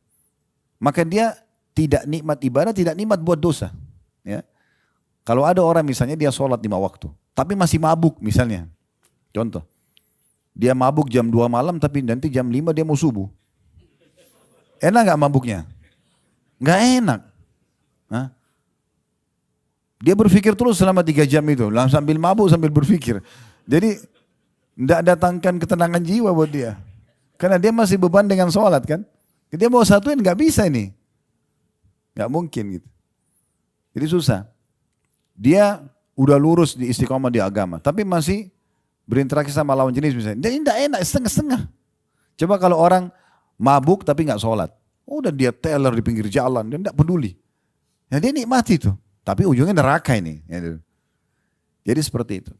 maka dia tidak nikmat ibadah, tidak nikmat buat dosa. Ya. Kalau ada orang misalnya dia sholat 5 waktu, tapi masih mabuk misalnya. Contoh, dia mabuk jam 2 malam tapi nanti jam 5 dia mau subuh. Enak gak mabuknya? Gak enak. Hah? Dia berpikir terus selama 3 jam itu, sambil mabuk sambil berpikir. Jadi tidak datangkan ketenangan jiwa buat dia. Karena dia masih beban dengan sholat kan. Dia mau satuin gak bisa ini. Gak mungkin gitu. Jadi susah. Dia udah lurus di istiqomah di agama, tapi masih berinteraksi sama lawan jenis misalnya. Dia tidak enak, setengah-setengah. Coba kalau orang mabuk tapi nggak sholat. Udah dia teler di pinggir jalan, dia tidak peduli. Ya dia nikmati itu. Tapi ujungnya neraka ini. Jadi seperti itu.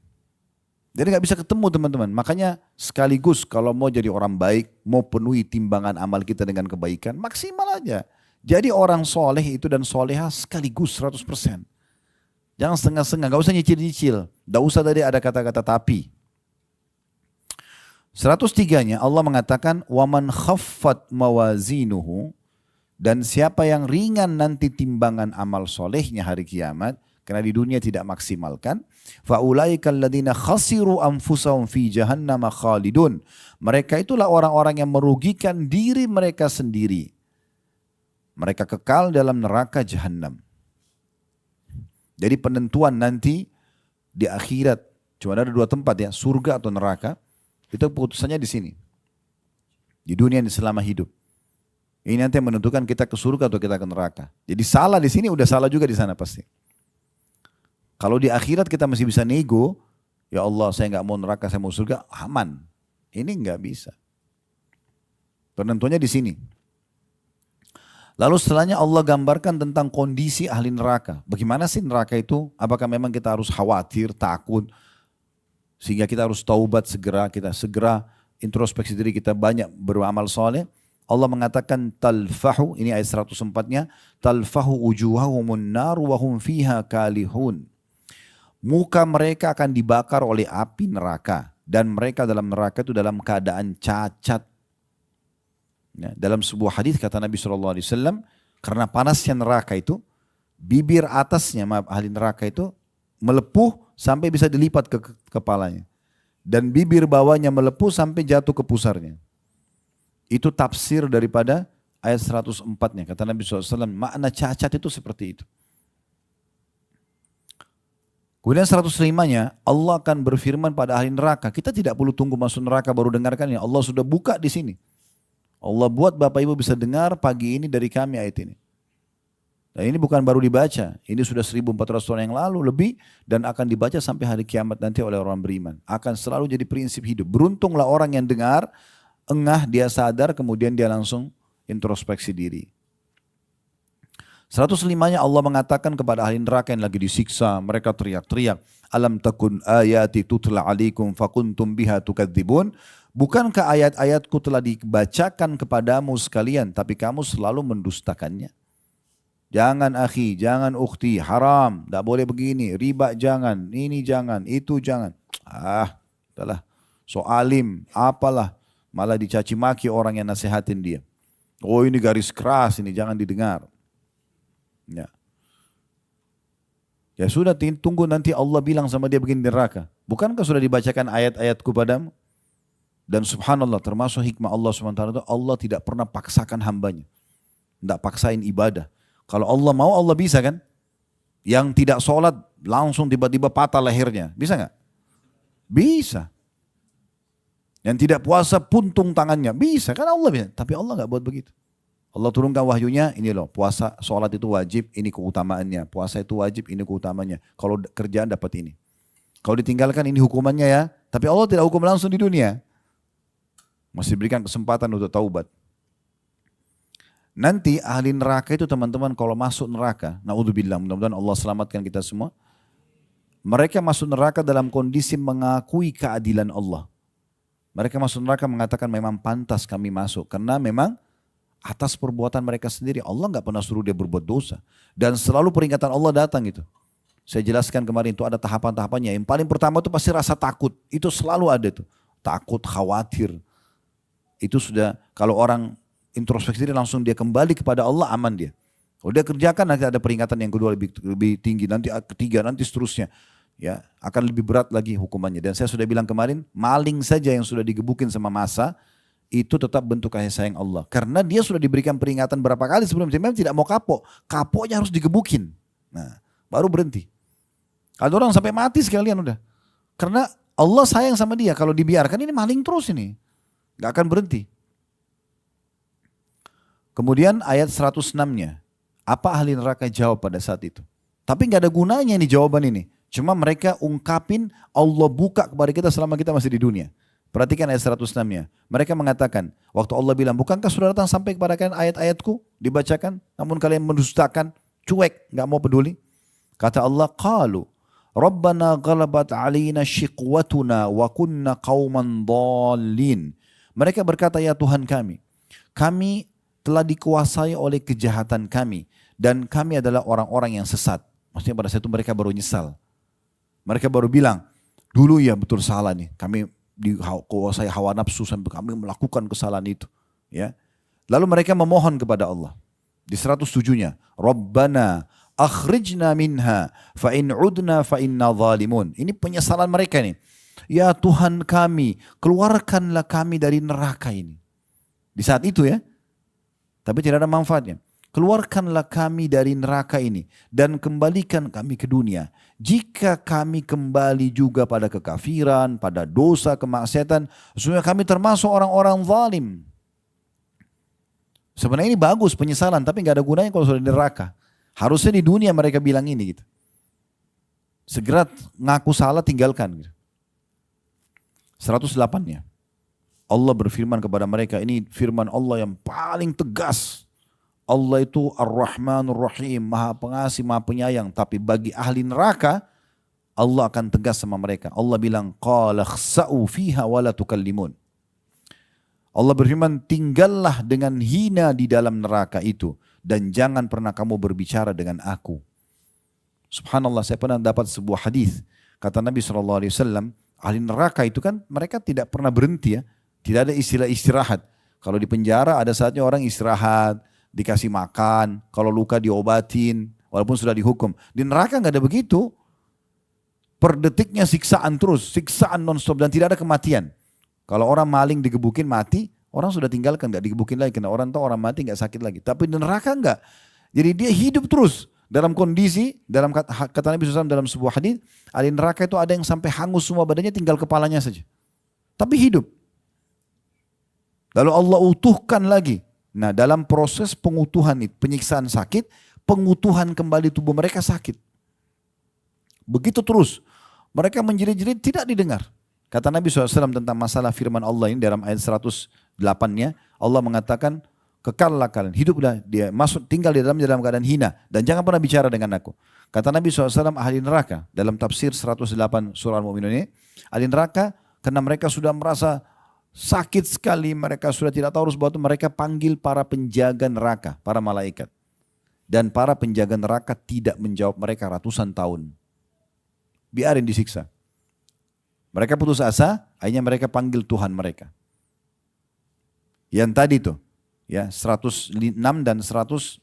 Jadi nggak bisa ketemu teman-teman. Makanya sekaligus kalau mau jadi orang baik, mau penuhi timbangan amal kita dengan kebaikan, maksimal aja. Jadi orang soleh itu dan soleha sekaligus 100%. Jangan setengah-setengah, gak usah nyicil-nyicil. Gak usah tadi ada kata-kata tapi. 103-nya Allah mengatakan waman khaffat mawazinuhu, dan siapa yang ringan nanti timbangan amal solehnya hari kiamat karena di dunia tidak maksimalkan, faulaikal ladzina khasiru anfusahum fi jahannam khalidun. Mereka itulah orang-orang yang merugikan diri mereka sendiri. Mereka kekal dalam neraka jahanam. Jadi penentuan nanti di akhirat cuma ada 2 tempat ya, surga atau neraka. Itu keputusannya di sini. Di dunia selama hidup. Ini nanti yang menentukan kita ke surga atau kita ke neraka. Jadi salah di sini udah salah juga di sana pasti. Kalau di akhirat kita masih bisa nego, ya Allah saya nggak mau neraka, saya mau surga, aman. Ini nggak bisa. Penentunya di sini. Lalu setelahnya Allah gambarkan tentang kondisi ahli neraka. Bagaimana sih neraka itu? Apakah memang kita harus khawatir, takut? Sehingga kita harus taubat segera, kita segera introspeksi diri kita banyak beramal soleh. Allah mengatakan talfahu, ini ayat 104-nya, talfahu ujuhahumun nar wa hum fiha kalihun. Muka mereka akan dibakar oleh api neraka dan mereka dalam neraka itu dalam keadaan cacat. Ya, dalam sebuah hadis kata Nabi SAW, karena panasnya neraka itu, bibir atasnya ahli neraka itu melepuh sampai bisa dilipat ke kepalanya. Dan bibir bawahnya melepuh sampai jatuh ke pusarnya. Itu tafsir daripada ayat 104-nya. Kata Nabi SAW, makna cacat itu seperti itu. Kemudian 105-nya, Allah akan berfirman pada ahli neraka. Kita tidak perlu tunggu masuk neraka baru dengarkan ya. Allah sudah buka di sini. Allah buat Bapak Ibu bisa dengar pagi ini dari kami ayat ini. Dan ini bukan baru dibaca, ini sudah 1400 tahun yang lalu lebih dan akan dibaca sampai hari kiamat nanti oleh orang beriman. Akan selalu jadi prinsip hidup. Beruntunglah orang yang dengar, engah dia sadar kemudian dia langsung introspeksi diri. 105-nya Allah mengatakan kepada ahli neraka yang lagi disiksa, mereka teriak-teriak, alam takun ayati tutla alaikum fakuntum biha tukadzibun. Bukankah ayat-ayatku telah dibacakan kepadamu sekalian, tapi kamu selalu mendustakannya. Jangan akhi, jangan ukhti, haram, tidak boleh begini, riba jangan, ini jangan, itu jangan. Udahlah, so alim, apalah, malah dicaci maki orang yang nasihatin dia. Oh ini garis keras, ini jangan didengar. Ya. Ya sudah, tunggu nanti Allah bilang sama dia begini di neraka. Bukankah sudah dibacakan ayat-ayatku padamu? Dan subhanallah, termasuk hikmah Allah SWT, Allah tidak pernah paksakan hambanya. Tidak paksain ibadah. Kalau Allah mau, Allah bisa kan? Yang tidak sholat langsung tiba-tiba patah lehernya. Bisa nggak? Bisa. Yang tidak puasa puntung tangannya. Bisa kan Allah bisa. Tapi Allah nggak buat begitu. Allah turunkan wahyunya, ini loh, puasa, sholat itu wajib, ini keutamaannya. Puasa itu wajib, ini keutamaannya. Kalau kerjaan dapat ini. Kalau ditinggalkan ini hukumannya ya. Tapi Allah tidak hukum langsung di dunia. Masih berikan kesempatan untuk taubat. Nanti ahli neraka itu teman-teman kalau masuk neraka, naudzubillah, mudah-mudahan Allah selamatkan kita semua. Mereka masuk neraka dalam kondisi mengakui keadilan Allah. Mereka masuk neraka mengatakan memang pantas kami masuk. Karena memang atas perbuatan mereka sendiri. Allah nggak pernah suruh dia berbuat dosa. Dan selalu peringatan Allah datang itu. Saya jelaskan kemarin itu ada tahapan-tahapannya. Yang paling pertama itu pasti rasa takut. Itu selalu ada tuh. Takut, khawatir. Itu sudah kalau orang introspeksi diri langsung dia kembali kepada Allah, aman dia. Kalau dia kerjakan nanti ada peringatan yang kedua lebih tinggi, nanti ketiga, nanti seterusnya. Ya, akan lebih berat lagi hukumannya. Dan saya sudah bilang kemarin, maling saja yang sudah digebukin sama masa, itu tetap bentuk kasih sayang Allah. Karena dia sudah diberikan peringatan berapa kali sebelum dia memang tidak mau kapok. Kapoknya harus digebukin. Nah, baru berhenti. Ada orang sampai mati sekalian udah. Karena Allah sayang sama dia. Kalau dibiarkan ini maling terus ini. Gak akan berhenti. Kemudian ayat 106-nya. Apa ahli neraka jawab pada saat itu? Tapi gak ada gunanya nih jawaban ini. Cuma mereka ungkapin Allah buka kepada kita selama kita masih di dunia. Perhatikan ayat 106-nya. Mereka mengatakan, waktu Allah bilang, bukankah sudah datang sampai kepada kalian ayat-ayatku? Dibacakan, namun kalian mendustakan, cuek, gak mau peduli. Kata Allah, qalu, Rabbana ghalabat alina shiqwatuna wa kunna qawman dhalin. Mereka berkata, ya Tuhan kami telah dikuasai oleh kejahatan kami. Dan kami adalah orang-orang yang sesat. Maksudnya pada saat itu mereka baru nyesal. Mereka baru bilang, dulu ya betul salah nih. Kami dikuasai hawa nafsu sampai kami melakukan kesalahan itu. Ya. Lalu mereka memohon kepada Allah. Di 107-nya. Rabbana akhrijna minha fa in udna fa inna zalimun. Ini penyesalan mereka nih. Ya Tuhan kami, keluarkanlah kami dari neraka ini. Di saat itu ya. Tapi tidak ada manfaatnya. Keluarkanlah kami dari neraka ini dan kembalikan kami ke dunia. Jika kami kembali juga pada kekafiran, pada dosa, kemaksiatan, sesungguhnya kami termasuk orang-orang zalim. Sebenarnya ini bagus penyesalan, tapi nggak ada gunanya kalau sudah di neraka. Harusnya di dunia mereka bilang ini gitu. Segera ngaku salah, tinggalkan gitu. 108-nya. Allah berfirman kepada mereka, ini firman Allah yang paling tegas. Allah itu Ar-Rahmanur Rahim, Maha Pengasih, Maha Penyayang. Tapi bagi ahli neraka, Allah akan tegas sama mereka. Allah bilang, qala khsa'u fiha wa la tukallimun. Allah berfirman, tinggallah dengan hina di dalam neraka itu. Dan jangan pernah kamu berbicara dengan aku. Subhanallah, saya pernah dapat sebuah hadis. Kata Nabi SAW, ahli neraka itu kan mereka tidak pernah berhenti ya. Tidak ada istilah istirahat. Kalau di penjara ada saatnya orang istirahat, dikasih makan, kalau luka diobatin, walaupun sudah dihukum. Di neraka nggak ada begitu. Per detiknya siksaan terus, siksaan non-stop dan tidak ada kematian. Kalau orang maling digebukin mati, orang sudah tinggalkan, nggak digebukin lagi. Karena orang tahu orang mati nggak sakit lagi. Tapi di neraka nggak. Jadi dia hidup terus dalam kondisi, dalam kata Nabi SAW dalam sebuah hadis, ahli neraka itu ada yang sampai hangus semua badannya, tinggal kepalanya saja. Tapi hidup. Lalu Allah utuhkan lagi. Nah dalam proses pengutuhan itu, penyiksaan sakit, pengutuhan kembali tubuh mereka sakit. Begitu terus. Mereka menjerit-jerit tidak didengar. Kata Nabi SAW tentang masalah firman Allah ini dalam ayat 108-nya. Allah mengatakan, kekallah kalian, hiduplah dia, masuk tinggal di dalam keadaan hina. Dan jangan pernah bicara dengan aku. Kata Nabi SAW ahli neraka. Dalam tafsir 108 surah Al-Mu'minun ini. Ahli neraka karena mereka sudah merasa sakit sekali, mereka sudah tidak tahu harus buat, mereka panggil para penjaga neraka, para malaikat. Dan para penjaga neraka tidak menjawab mereka ratusan tahun. Biarin disiksa. Mereka putus asa, akhirnya mereka panggil Tuhan mereka. Yang tadi tuh, ya 106 dan 107.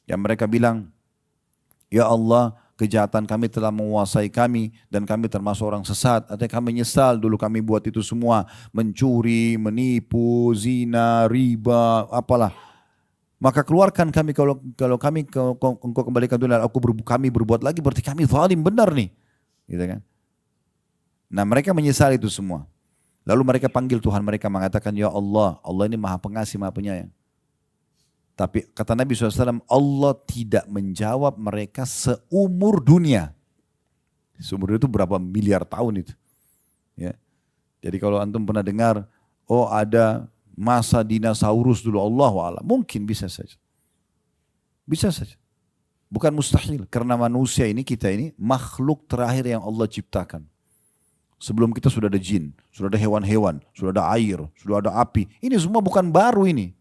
Yang mereka bilang, ya Allah, kejahatan kami telah menguasai kami dan kami termasuk orang sesat. Artinya kami nyesal dulu kami buat itu semua. Mencuri, menipu, zina, riba, apalah. Maka keluarkan kami kalau kami engkau kembalikan dunia, kami berbuat lagi berarti kami zalim benar nih. Gitu kan? Nah mereka menyesal itu semua. Lalu mereka panggil Tuhan mereka mengatakan, ya Allah, Allah ini maha pengasih, maha penyayang. Tapi kata Nabi SAW, Allah tidak menjawab mereka seumur dunia. Seumur dunia itu berapa miliar tahun itu. Ya. Jadi kalau antum pernah dengar, oh ada masa dinosaurus dulu, Allahu'alam. Mungkin bisa saja. Bisa saja. Bukan mustahil. Karena manusia ini, kita ini makhluk terakhir yang Allah ciptakan. Sebelum kita sudah ada jin, sudah ada hewan-hewan, sudah ada air, sudah ada api. Ini semua bukan baru ini.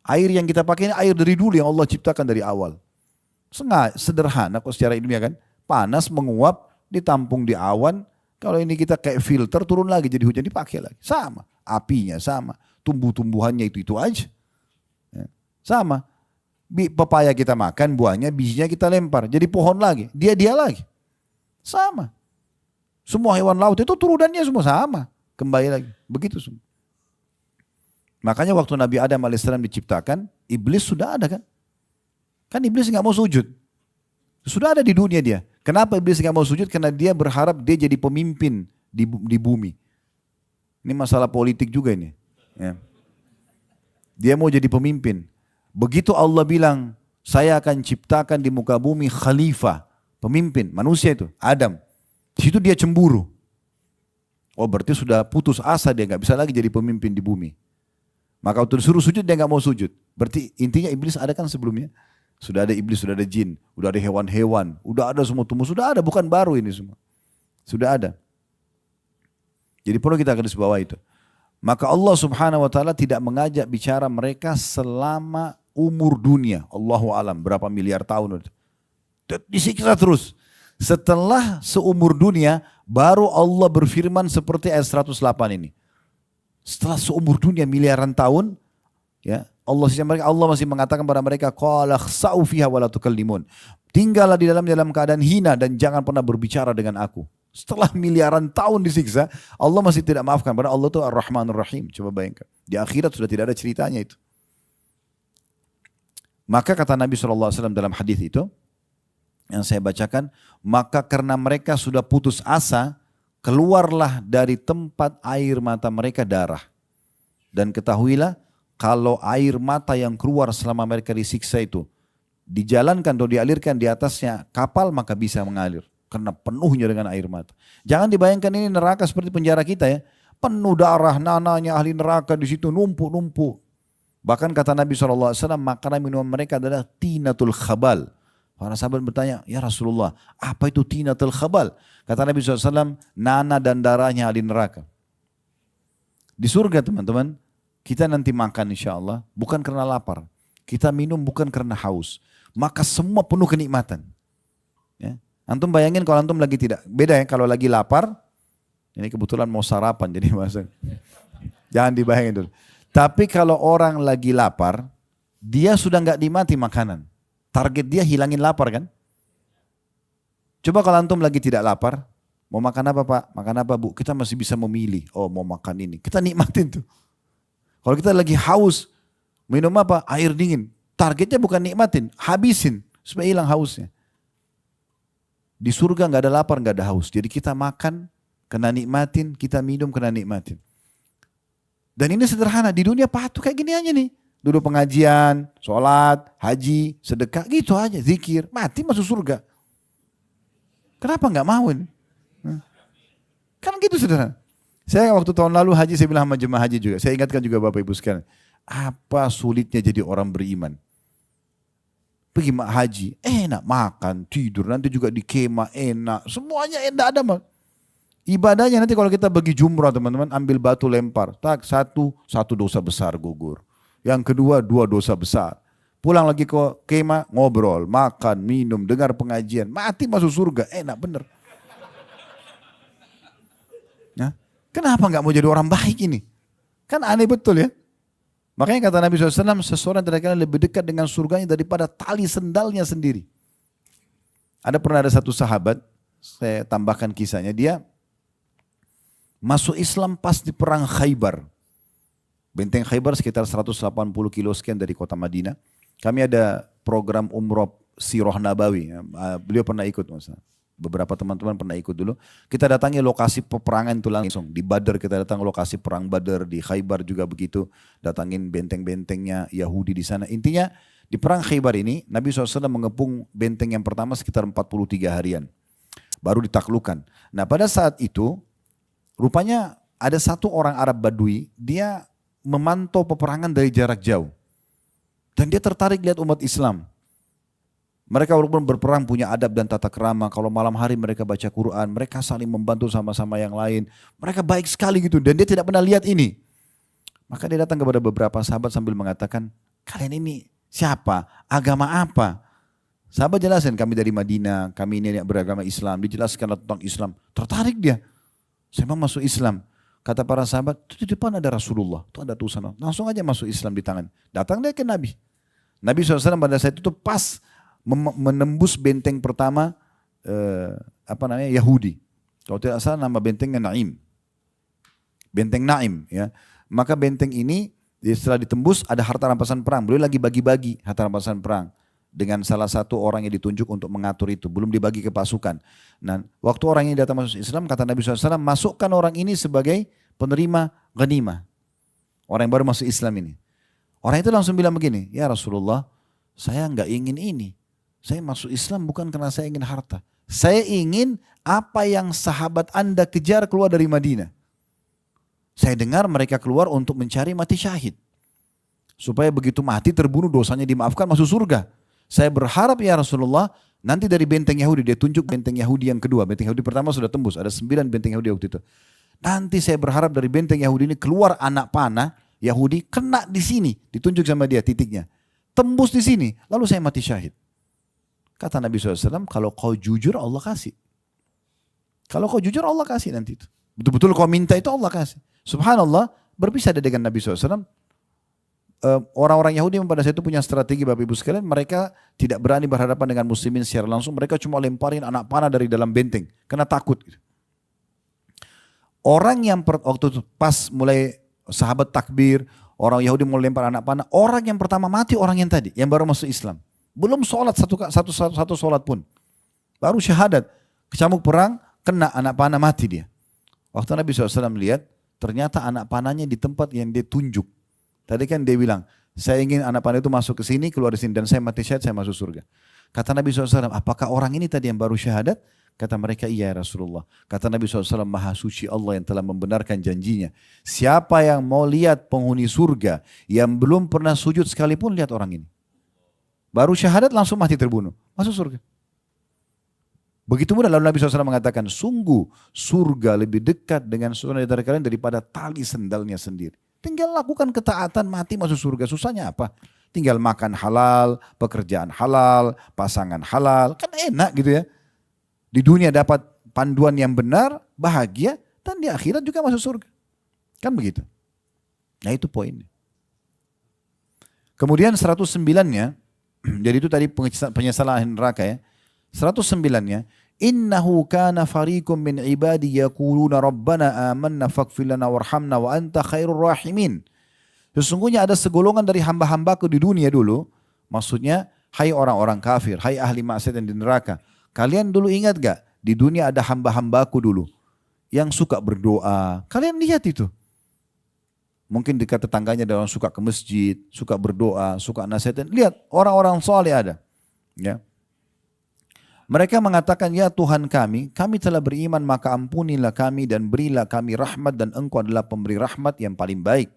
Air yang kita pakai ini air dari dulu yang Allah ciptakan dari awal. Sederhana kok secara ilmiah kan. Panas menguap, ditampung di awan. Kalau ini kita kayak filter turun lagi jadi hujan dipakai lagi. Sama. Apinya sama. Tumbuh-tumbuhannya itu aja. Ya. Sama. Pepaya kita makan, buahnya, bijinya kita lempar. Jadi pohon lagi. Dia lagi. Sama. Semua hewan laut itu turunannya semua sama. Kembali lagi. Begitu semua. Makanya waktu Nabi Adam AS diciptakan, iblis sudah ada kan? Kan iblis nggak mau sujud. Sudah ada di dunia dia. Kenapa iblis nggak mau sujud? Karena dia berharap dia jadi pemimpin di bumi. Ini masalah politik juga ini. Ya. Dia mau jadi pemimpin. Begitu Allah bilang, saya akan ciptakan di muka bumi khalifah. Pemimpin, manusia itu, Adam. Di situ dia cemburu. Oh berarti sudah putus asa dia nggak bisa lagi jadi pemimpin di bumi. Maka waktu disuruh sujud dia nggak mau sujud. Berarti intinya iblis ada kan sebelumnya. Sudah ada iblis, sudah ada jin, sudah ada hewan-hewan, sudah ada semua tumbuh, sudah ada, bukan baru ini semua. Sudah ada. Jadi perlu kita garis bawah itu. Maka Allah Subhanahu wa taala tidak mengajak bicara mereka selama umur dunia. Allahu alam berapa miliar tahun. Disiksa terus. Setelah seumur dunia baru Allah berfirman seperti ayat 108 ini. Setelah seumur dunia miliaran tahun, ya Allah masih mengatakan kepada mereka, qala khsa'u fiha wa la tukallimun. Tinggallah di dalam keadaan hina dan jangan pernah berbicara dengan aku. Setelah miliaran tahun disiksa, Allah masih tidak maafkan. Padahal Allah itu Ar-Rahmanur Rahim. Coba bayangkan. Di akhirat sudah tidak ada ceritanya itu. Maka kata Nabi SAW dalam hadis itu, yang saya bacakan, maka karena mereka sudah putus asa, keluarlah dari tempat air mata mereka darah. Dan ketahuilah, kalau air mata yang keluar selama mereka disiksa itu, dijalankan atau dialirkan di atasnya kapal, maka bisa mengalir. Karena penuhnya dengan air mata. Jangan dibayangkan ini neraka seperti penjara kita ya. Penuh darah, nananya ahli neraka di situ numpuk-numpuk. Bahkan kata Nabi SAW, makanan minuman mereka adalah tinatul khabal. Para sahabat bertanya, ya Rasulullah, apa itu tinatul khabal? Kata Nabi SAW, nana dan darahnya ahli neraka. Di surga teman-teman, kita nanti makan insya Allah, bukan karena lapar. Kita minum bukan karena haus. Maka semua penuh kenikmatan. Ya. Antum bayangin kalau antum lagi tidak, beda ya kalau lagi lapar, ini kebetulan mau sarapan jadi masuk. Jangan dibayangin dulu. Tapi kalau orang lagi lapar, dia sudah nggak dimati makanan. Target dia hilangin lapar kan? Coba kalau antum lagi tidak lapar, mau makan apa Pak? Makan apa Bu? Kita masih bisa memilih. Oh mau makan ini. Kita nikmatin tuh. Kalau kita lagi haus, minum apa? Air dingin. Targetnya bukan nikmatin, habisin supaya hilang hausnya. Di surga nggak ada lapar, nggak ada haus. Jadi kita makan, kena nikmatin, kita minum, kena nikmatin. Dan ini sederhana, di dunia patuh kayak gini aja nih. Duduk pengajian, sholat, haji, sedekah, gitu aja, zikir, mati masuk surga. Kenapa nggak mau ini? Kan gitu sederhana. Saya waktu tahun lalu haji, saya bilang sama jemaah haji juga, saya ingatkan juga Bapak Ibu sekalian, apa sulitnya jadi orang beriman? Pergi haji, enak makan, tidur, nanti juga di kemah enak, semuanya enak ada mah. Ibadahnya nanti kalau kita bagi jumrah teman-teman, ambil batu lempar, tak satu dosa besar gugur. Yang kedua 2 dosa besar. Pulang lagi ke kemah, ngobrol, makan, minum, dengar pengajian. Mati masuk surga, enak bener. Ya. Kenapa nggak mau jadi orang baik ini? Kan aneh betul ya. Makanya kata Nabi SAW, seseorang tidak akan lebih dekat dengan surganya daripada tali sendalnya sendiri. Pernah ada satu sahabat, saya tambahkan kisahnya, dia masuk Islam pas di perang Khaybar. Benteng Khaybar sekitar 180 kilo sekian dari kota Madinah. Kami ada program umroh Sirah Nabawi. Beliau pernah ikut, beberapa teman-teman pernah ikut dulu. Kita datangi lokasi peperangan itu langsung. Di Badr kita datang lokasi perang Badr, di Khaybar juga begitu. Datangin benteng-bentengnya Yahudi di sana. Intinya di perang Khaybar ini Nabi SAW mengepung benteng yang pertama sekitar 43 harian. Baru ditaklukkan. Nah pada saat itu rupanya ada satu orang Arab Badui, dia memantau peperangan dari jarak jauh. Dan dia tertarik lihat umat Islam. Mereka walaupun berperang punya adab dan tata krama. Kalau malam hari mereka baca Quran, mereka saling membantu sama-sama yang lain. Mereka baik sekali gitu dan dia tidak pernah lihat ini. Maka dia datang kepada beberapa sahabat sambil mengatakan, kalian ini siapa? Agama apa? Sahabat jelasin, kami dari Madinah, kami ini yang beragama Islam. Dijelaskan tentang Islam. Tertarik dia. Saya mau masuk Islam. Kata para sahabat, itu di depan ada Rasulullah. Itu ada tulisan. Langsung aja masuk Islam di tangan. Datang dia ke Nabi. Nabi SAW pada saat itu pas menembus benteng pertama Yahudi. Kalau tidak salah nama bentengnya Naim. Benteng Naim ya. Maka benteng ini setelah ditembus ada harta rampasan perang. Beliau lagi bagi-bagi harta rampasan perang dengan salah satu orang yang ditunjuk untuk mengatur itu. Belum dibagi ke pasukan. Nah, waktu orang ini datang masuk Islam, kata Nabi SAW, masukkan orang ini sebagai penerima ghanimah. Orang yang baru masuk Islam ini. Orang itu langsung bilang begini, ya Rasulullah, saya enggak ingin ini. Saya masuk Islam bukan karena saya ingin harta. Saya ingin apa yang sahabat Anda kejar keluar dari Madinah. Saya dengar mereka keluar untuk mencari mati syahid. Supaya begitu mati terbunuh dosanya dimaafkan masuk surga. Saya berharap ya Rasulullah, nanti dari benteng Yahudi, dia tunjuk benteng Yahudi yang kedua. Benteng Yahudi pertama sudah tembus, ada 9 benteng Yahudi waktu itu. Nanti saya berharap dari benteng Yahudi ini keluar anak panah Yahudi, kena di sini, ditunjuk sama dia titiknya. Tembus di sini, lalu saya mati syahid. Kata Nabi SAW, kalau kau jujur Allah kasih. Kalau kau jujur Allah kasih nanti itu. Betul-betul kau minta itu Allah kasih. Subhanallah, berpisah dengan Nabi SAW. Orang-orang Yahudi yang pada saat itu punya strategi Bapak Ibu sekalian. Mereka tidak berani berhadapan dengan muslimin secara langsung. Mereka cuma lemparin anak panah dari dalam benteng. Karena takut. Orang yang waktu itu pas mulai sahabat takbir, orang Yahudi mau lempar anak panah. Orang yang pertama mati orang yang tadi, yang baru masuk Islam. Belum sholat satu sholat pun. Baru syahadat. Kecamuk perang, kena anak panah, mati dia. Waktu Nabi SAW lihat, ternyata anak panahnya di tempat yang dia tunjuk. Tadi kan dia bilang, saya ingin anak panah itu masuk ke sini, keluar di sini, dan saya mati syahid, saya masuk surga. Kata Nabi SAW, apakah orang ini tadi yang baru syahadat? Kata mereka, iya Rasulullah. Kata Nabi SAW, maha suci Allah yang telah membenarkan janjinya. Siapa yang mau lihat penghuni surga, yang belum pernah sujud sekalipun, lihat orang ini. Baru syahadat langsung mati terbunuh. Masuk surga. Begitu mudah. Lalu Nabi SAW mengatakan, sungguh surga lebih dekat dengan seorang dari kalian daripada tali sendalnya sendiri. Tinggal lakukan ketaatan, mati masuk surga. Susahnya apa? Tinggal makan halal, pekerjaan halal, pasangan halal. Kan enak gitu ya. Di dunia dapat panduan yang benar, bahagia, dan di akhirat juga masuk surga. Kan begitu. Nah itu poinnya. Kemudian 109-nya, jadi itu tadi penyesalan neraka ya. 109-nya, innahu kana fariqum min ibadi yaquluna rabbana amanna faghfir lana warhamna wa anta khairur rahimin. Sesungguhnya ada segolongan dari hamba-hambaku di dunia dulu, maksudnya hai orang-orang kafir, hai ahli maksiat yang di neraka. Kalian dulu ingat gak? Di dunia ada hamba-hambaku dulu yang suka berdoa. Kalian lihat itu. Mungkin dekat tetangganya ada orang suka ke masjid, suka berdoa, suka nasihatin. Lihat orang-orang soleh ada. Ya. Mereka mengatakan, ya Tuhan kami telah beriman maka ampunilah kami dan berilah kami rahmat dan engkau adalah pemberi rahmat yang paling baik.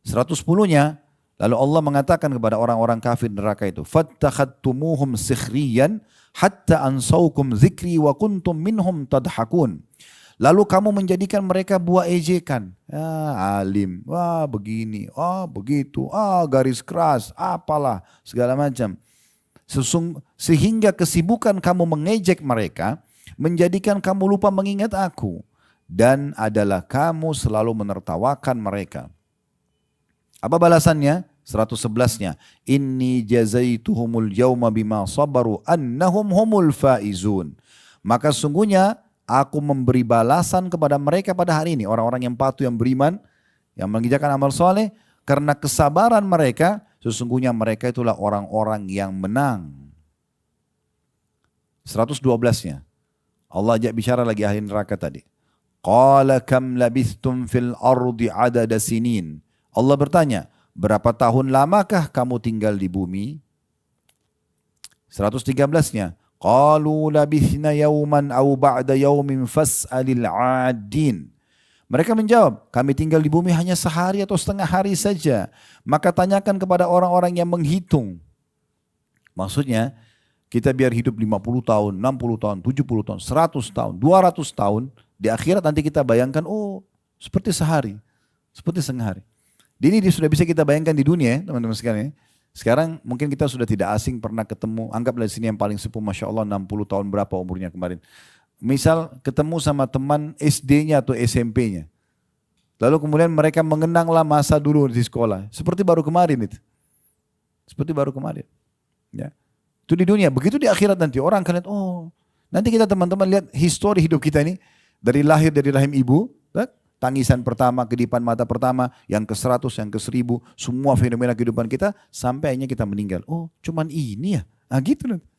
110-nya, lalu Allah mengatakan kepada orang-orang kafir neraka itu, fattakhadtumuhum sikhriyan hatta ansaukum zikri wa kuntum minhum tadhakun. Lalu kamu menjadikan mereka buah ejekan. Alim, wah begini, begitu, garis keras, apalah, segala macam. Sehingga kesibukan kamu mengejek mereka, menjadikan kamu lupa mengingat aku. Dan adalah kamu selalu menertawakan mereka. Apa balasannya? 111-nya. Inni jazaituhumul yawma bima sabaru annahum humul faizun. Maka sungguhnya aku memberi balasan kepada mereka pada hari ini. Orang-orang yang patuh, yang beriman, yang mengerjakan amal soleh. Karena kesabaran mereka, sesungguhnya mereka itulah orang-orang yang menang. 112-nya. Allah ajak bicara lagi ahli neraka tadi. Qala kam labithtum fil ardi adada sinin. Allah bertanya, berapa tahun lamakah kamu tinggal di bumi? 113-nya. Qalu labithna yawman aw ba'da yawmin fas'alil 'adin. Mereka menjawab, kami tinggal di bumi hanya sehari atau setengah hari saja. Maka tanyakan kepada orang-orang yang menghitung. Maksudnya, kita biar hidup 50 tahun, 60 tahun, 70 tahun, 100 tahun, 200 tahun. Di akhirat nanti kita bayangkan, seperti sehari, seperti setengah hari. Ini sudah bisa kita bayangkan di dunia ya teman-teman sekalian. Sekarang mungkin kita sudah tidak asing pernah ketemu, anggaplah di sini yang paling sepuh Masya Allah 60 tahun berapa umurnya kemarin. Misal ketemu sama teman SD-nya atau SMP-nya. Lalu kemudian mereka mengenanglah masa dulu di sekolah. Seperti baru kemarin itu. Seperti baru kemarin. Ya. Itu di dunia, begitu di akhirat nanti orang akan lihat, nanti kita teman-teman lihat histori hidup kita ini. Dari lahir dari rahim ibu, tangisan pertama, kedipan mata pertama, yang ke-100, yang ke-1000, semua fenomena kehidupan kita, sampai akhirnya kita meninggal. Cuman ini ya? Gitu nanti.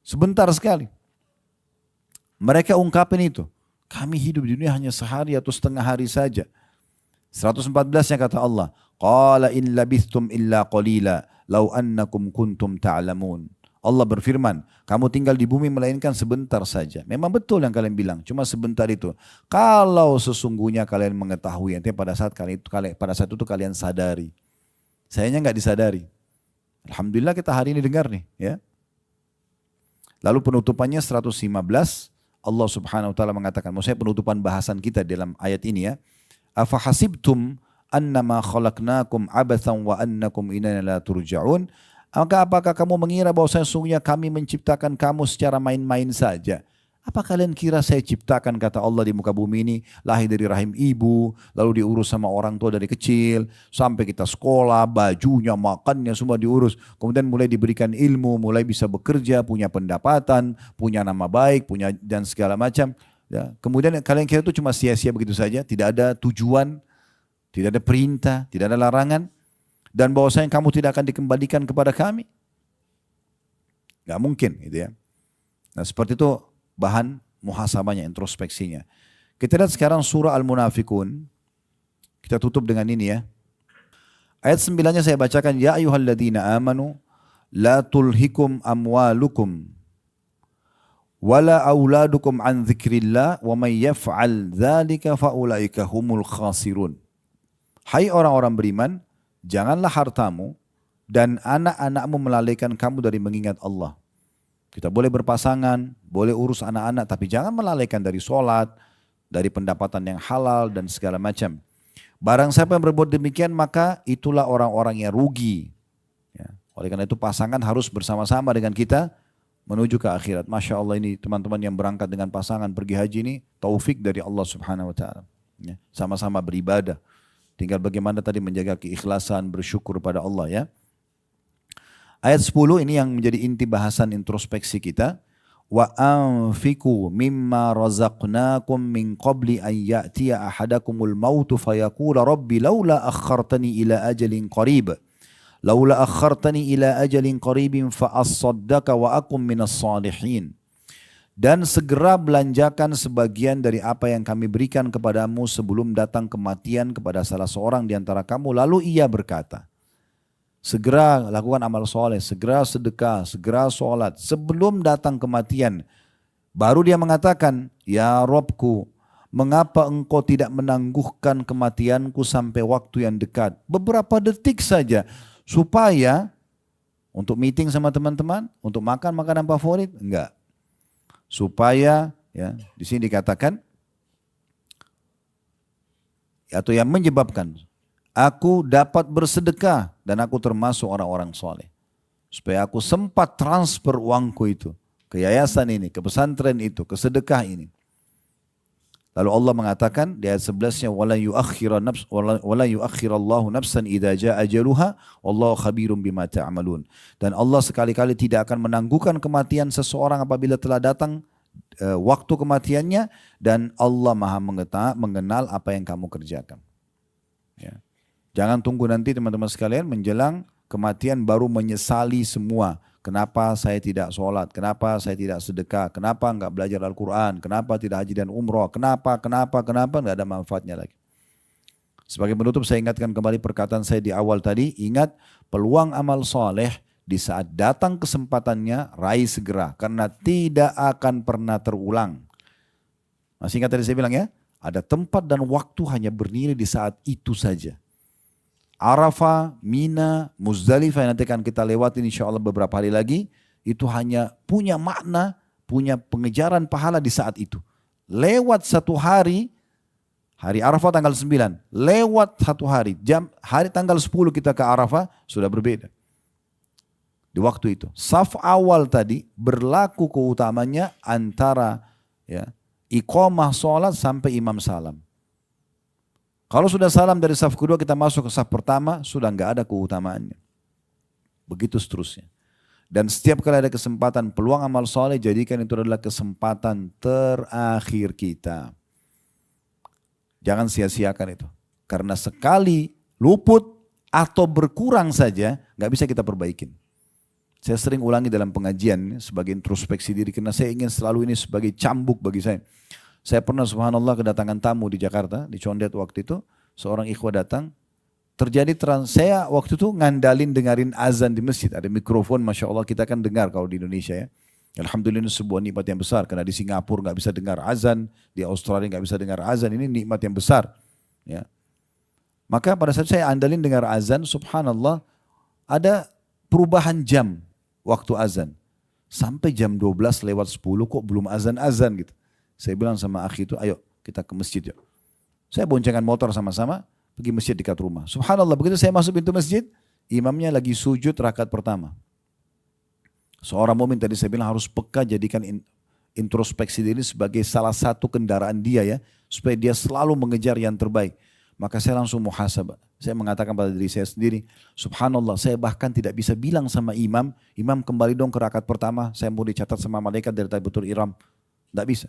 Sebentar sekali. Mereka ungkapin itu. Kami hidup di dunia hanya sehari atau setengah hari saja. 114-nya kata Allah. Qala in labithtum illa qalila, law annakum kuntum ta'lamun. Allah berfirman, kamu tinggal di bumi melainkan sebentar saja. Memang betul yang kalian bilang, cuma sebentar itu. Kalau sesungguhnya kalian mengetahui, nanti pada saat itu kalian sadari. Sayangnya nggak disadari. Alhamdulillah kita hari ini dengar nih, ya. Lalu penutupannya 115, Allah Subhanahu wa taala mengatakan, maksudnya penutupan bahasan kita dalam ayat ini ya. Afa hasibtum annama khalaqnakum abathan wa annakum ilaina la turja'un. Maka apakah kamu mengira bahwa sesungguhnya kami menciptakan kamu secara main-main saja? Apa kalian kira saya ciptakan, kata Allah, di muka bumi ini lahir dari rahim ibu, lalu diurus sama orang tua dari kecil, sampai kita sekolah, bajunya, makannya semua diurus. Kemudian mulai diberikan ilmu, mulai bisa bekerja, punya pendapatan, punya nama baik, punya dan segala macam. Ya. Kemudian kalian kira itu cuma sia-sia begitu saja, tidak ada tujuan, tidak ada perintah, tidak ada larangan. Dan bahwasanya kamu tidak akan dikembalikan kepada kami. Gak mungkin gitu ya. Nah seperti itu bahan muhasabahnya, introspeksinya. Kita lihat sekarang surah Al-Munafikun. Kita tutup dengan ini ya. Ayat 9-nya saya bacakan. Ya ayyuhalladzina amanu la tulhikum amwalukum wala auladukum an dzikrillah wa may yaf'al dzalika faulaika humul khasirun. Hai orang-orang beriman, janganlah hartamu dan anak-anakmu melalaikan kamu dari mengingat Allah. Kita boleh berpasangan, boleh urus anak-anak, tapi jangan melalaikan dari sholat, dari pendapatan yang halal dan segala macam. Barang siapa yang berbuat demikian, maka itulah orang-orang yang rugi. Ya. Oleh karena itu pasangan harus bersama-sama dengan kita menuju ke akhirat. Masya Allah, ini teman-teman yang berangkat dengan pasangan pergi haji ini, taufik dari Allah Subhanahu Wa Taala. Ya. Sama-sama beribadah. Tinggal bagaimana tadi menjaga keikhlasan, bersyukur pada Allah ya. Ayat 10 ini yang menjadi inti bahasan introspeksi kita. Wa anfiqu mimma razaqnakum min qabli an ya'tiya ahadakumul mautu fayaqula rabbi laula akhartani ila ajalin qarib. Laula akhartani ila ajalin qaribin fa as-saddaqa wa akum minas salihin. Dan segera belanjakan sebagian dari apa yang kami berikan kepadamu sebelum datang kematian kepada salah seorang di antara kamu. Lalu ia berkata, segera lakukan amal soleh, segera sedekah, segera sholat sebelum datang kematian. Baru dia mengatakan, ya Robku, mengapa engkau tidak menangguhkan kematianku sampai waktu yang dekat? Beberapa detik saja, supaya untuk meeting sama teman-teman, untuk makan makanan favorit, enggak. Supaya ya di sini dikatakan atau yang menyebabkan aku dapat bersedekah dan aku termasuk orang-orang soleh. Supaya aku sempat transfer uangku itu ke yayasan ini, ke pesantren itu, ke sedekah ini. Lalu Allah mengatakan di ayat 11-nya wala yuakhirallahu nafsan idza jaa ajaluha wallahu khabirum bima ta'malun. Dan Allah sekali-kali tidak akan menangguhkan kematian seseorang apabila telah datang waktu kematiannya, dan Allah Maha mengenal apa yang kamu kerjakan. Ya. Jangan tunggu nanti teman-teman sekalian menjelang kematian baru menyesali semua. Kenapa saya tidak sholat? Kenapa saya tidak sedekah? Kenapa enggak belajar Al-Quran? Kenapa tidak haji dan umroh? Kenapa? Enggak ada manfaatnya lagi. Sebagai penutup saya ingatkan kembali perkataan saya di awal tadi. Ingat, peluang amal soleh di saat datang kesempatannya raih segera. Karena tidak akan pernah terulang. Masih ingat tadi saya bilang ya? Ada tempat dan waktu hanya bernilai di saat itu saja. Arafah, Mina, Muzdalifah yang nanti akan kita lewatin insya Allah beberapa hari lagi. Itu hanya punya makna, punya pengejaran pahala di saat itu. Lewat satu hari, hari Arafah tanggal 9. Lewat satu hari, hari tanggal 10 kita ke Arafah sudah berbeda. Di waktu itu. Saf awal tadi berlaku keutamanya antara ya, iqamah sholat sampai imam salam. Kalau sudah salam dari saf kedua kita masuk ke saf pertama, sudah enggak ada keutamaannya. Begitu seterusnya. Dan setiap kali ada kesempatan peluang amal soleh, jadikan itu adalah kesempatan terakhir kita. Jangan sia-siakan itu. Karena sekali luput atau berkurang saja, enggak bisa kita perbaikin. Saya sering ulangi dalam pengajian sebagai introspeksi diri, karena saya ingin selalu ini sebagai cambuk bagi saya. Saya pernah subhanallah kedatangan tamu di Jakarta, di Condet waktu itu, seorang ikhwah datang, saya waktu itu ngandalin dengerin azan di masjid, ada mikrofon Masya Allah kita kan dengar kalau di Indonesia ya. Alhamdulillah ini sebuah nikmat yang besar, karena di Singapura nggak bisa dengar azan, di Australia nggak bisa dengar azan, ini nikmat yang besar. Ya. Maka pada saat saya andalin dengar azan, subhanallah, ada perubahan jam waktu azan. Sampai jam 12 lewat 10 kok belum azan-azan gitu. Saya bilang sama akhi itu, ayo kita ke masjid yuk. Saya boncengan motor sama-sama, pergi masjid dekat rumah. Subhanallah, begitu saya masuk pintu masjid, imamnya lagi sujud rakaat pertama. Seorang mukmin tadi saya bilang harus peka, jadikan introspeksi diri sebagai salah satu kendaraan dia ya, supaya dia selalu mengejar yang terbaik. Maka saya langsung muhasabah. Saya mengatakan pada diri saya sendiri, subhanallah saya bahkan tidak bisa bilang sama imam, imam kembali dong ke rakaat pertama, saya mau dicatat sama malaikat dari takbiratul ihram. Tidak bisa.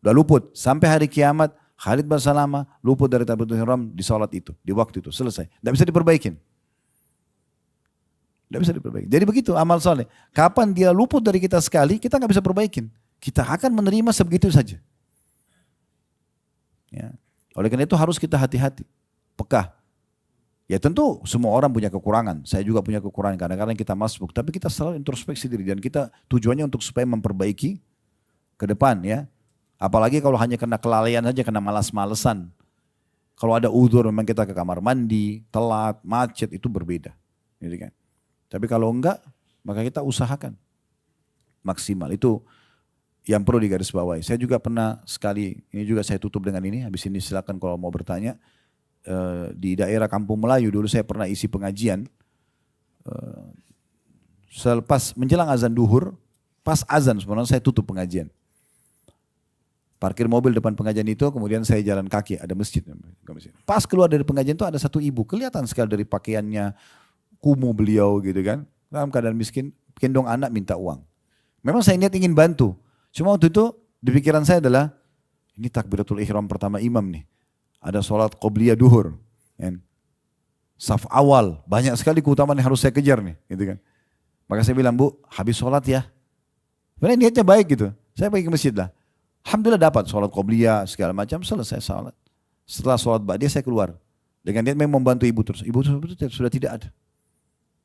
Udah luput. Sampai hari kiamat, Khalid Basalama luput dari takbiratul ihram di salat itu, di waktu itu. Selesai. Tidak bisa diperbaikin. Tidak bisa diperbaiki. Jadi begitu amal soleh. Kapan dia luput dari kita sekali, kita nggak bisa perbaikin. Kita akan menerima sebegitu saja. Ya. Oleh karena itu harus kita hati-hati. Peka. Ya tentu semua orang punya kekurangan. Saya juga punya kekurangan. Kadang-kadang kita masuk. Tapi kita selalu introspeksi diri. Dan kita tujuannya untuk supaya memperbaiki ke depan ya. Apalagi kalau hanya kena kelalaian saja, kena malas-malesan. Kalau ada uzur memang kita ke kamar mandi, telat, macet, itu berbeda. Gitu kan. Tapi kalau enggak, maka kita usahakan maksimal. Itu yang perlu digarisbawahi. Saya juga pernah sekali, ini juga saya tutup dengan ini, habis ini silakan kalau mau bertanya. Di daerah Kampung Melayu dulu saya pernah isi pengajian. Selepas menjelang azan duhur, pas azan sebenarnya saya tutup pengajian. Parkir mobil depan pengajian itu, kemudian saya jalan kaki, ada masjid. Pas keluar dari pengajian itu ada satu ibu, kelihatan sekali dari pakaiannya, kumuh beliau gitu kan. Dalam keadaan miskin, gendong anak minta uang. Memang saya niat ingin bantu. Cuma waktu itu di pikiran saya adalah, ini takbiratul ihram pertama imam nih. Ada sholat qobliyah duhur. Kan? Saf awal, banyak sekali keutamaan yang harus saya kejar nih. Gitu kan. Maka saya bilang, Bu, habis sholat ya. Sebenarnya niatnya baik gitu. Saya pergi ke masjid lah. Alhamdulillah dapat sholat qobliyah segala macam, selesai sholat. Setelah sholat ba'diyah saya keluar. Dengan niat memang membantu ibu terus. Ibu terus sudah tidak ada.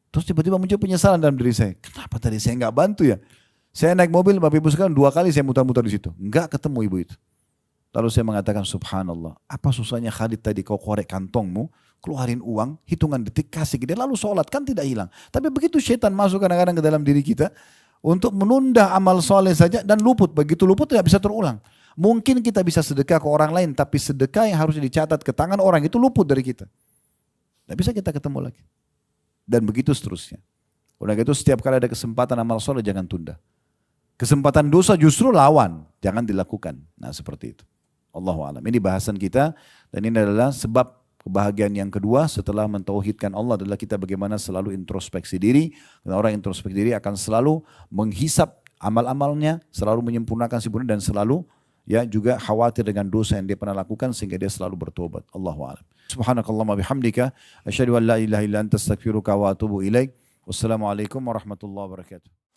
Terus tiba-tiba muncul penyesalan dalam diri saya. Kenapa tadi saya nggak bantu ya? Saya naik mobil, Bapak Ibu sekalian 2 kali saya muter-muter di situ. Nggak ketemu ibu itu. Lalu saya mengatakan subhanallah. Apa susahnya Khalid tadi kau korek kantongmu, keluarin uang, hitungan detik kasih ke dia, lalu sholat, kan tidak hilang. Tapi begitu syaitan masuk kadang-kadang ke dalam diri kita, untuk menunda amal soleh saja dan luput. Begitu luput tidak bisa terulang. Mungkin kita bisa sedekah ke orang lain, tapi sedekah yang harusnya dicatat ke tangan orang itu luput dari kita. Tidak bisa kita ketemu lagi. Dan begitu seterusnya. Udah gitu setiap kali ada kesempatan amal soleh jangan tunda. Kesempatan dosa justru lawan, jangan dilakukan. Nah seperti itu. Allahu a'lam. Ini bahasan kita dan ini adalah sebab kebahagiaan yang kedua setelah mentauhidkan Allah adalah kita bagaimana selalu introspeksi diri. Dan orang introspeksi diri akan selalu menghisap amal-amalnya, selalu menyempurnakan sempurna dan selalu ya juga khawatir dengan dosa yang dia pernah lakukan sehingga dia selalu bertobat. Allahu a'lam. Subhanakallahumma bihamdika asyhadu an la ilaha illa anta astaghfiruka wa atubu ilaik. Wassalamualaikum warahmatullahi wabarakatuh.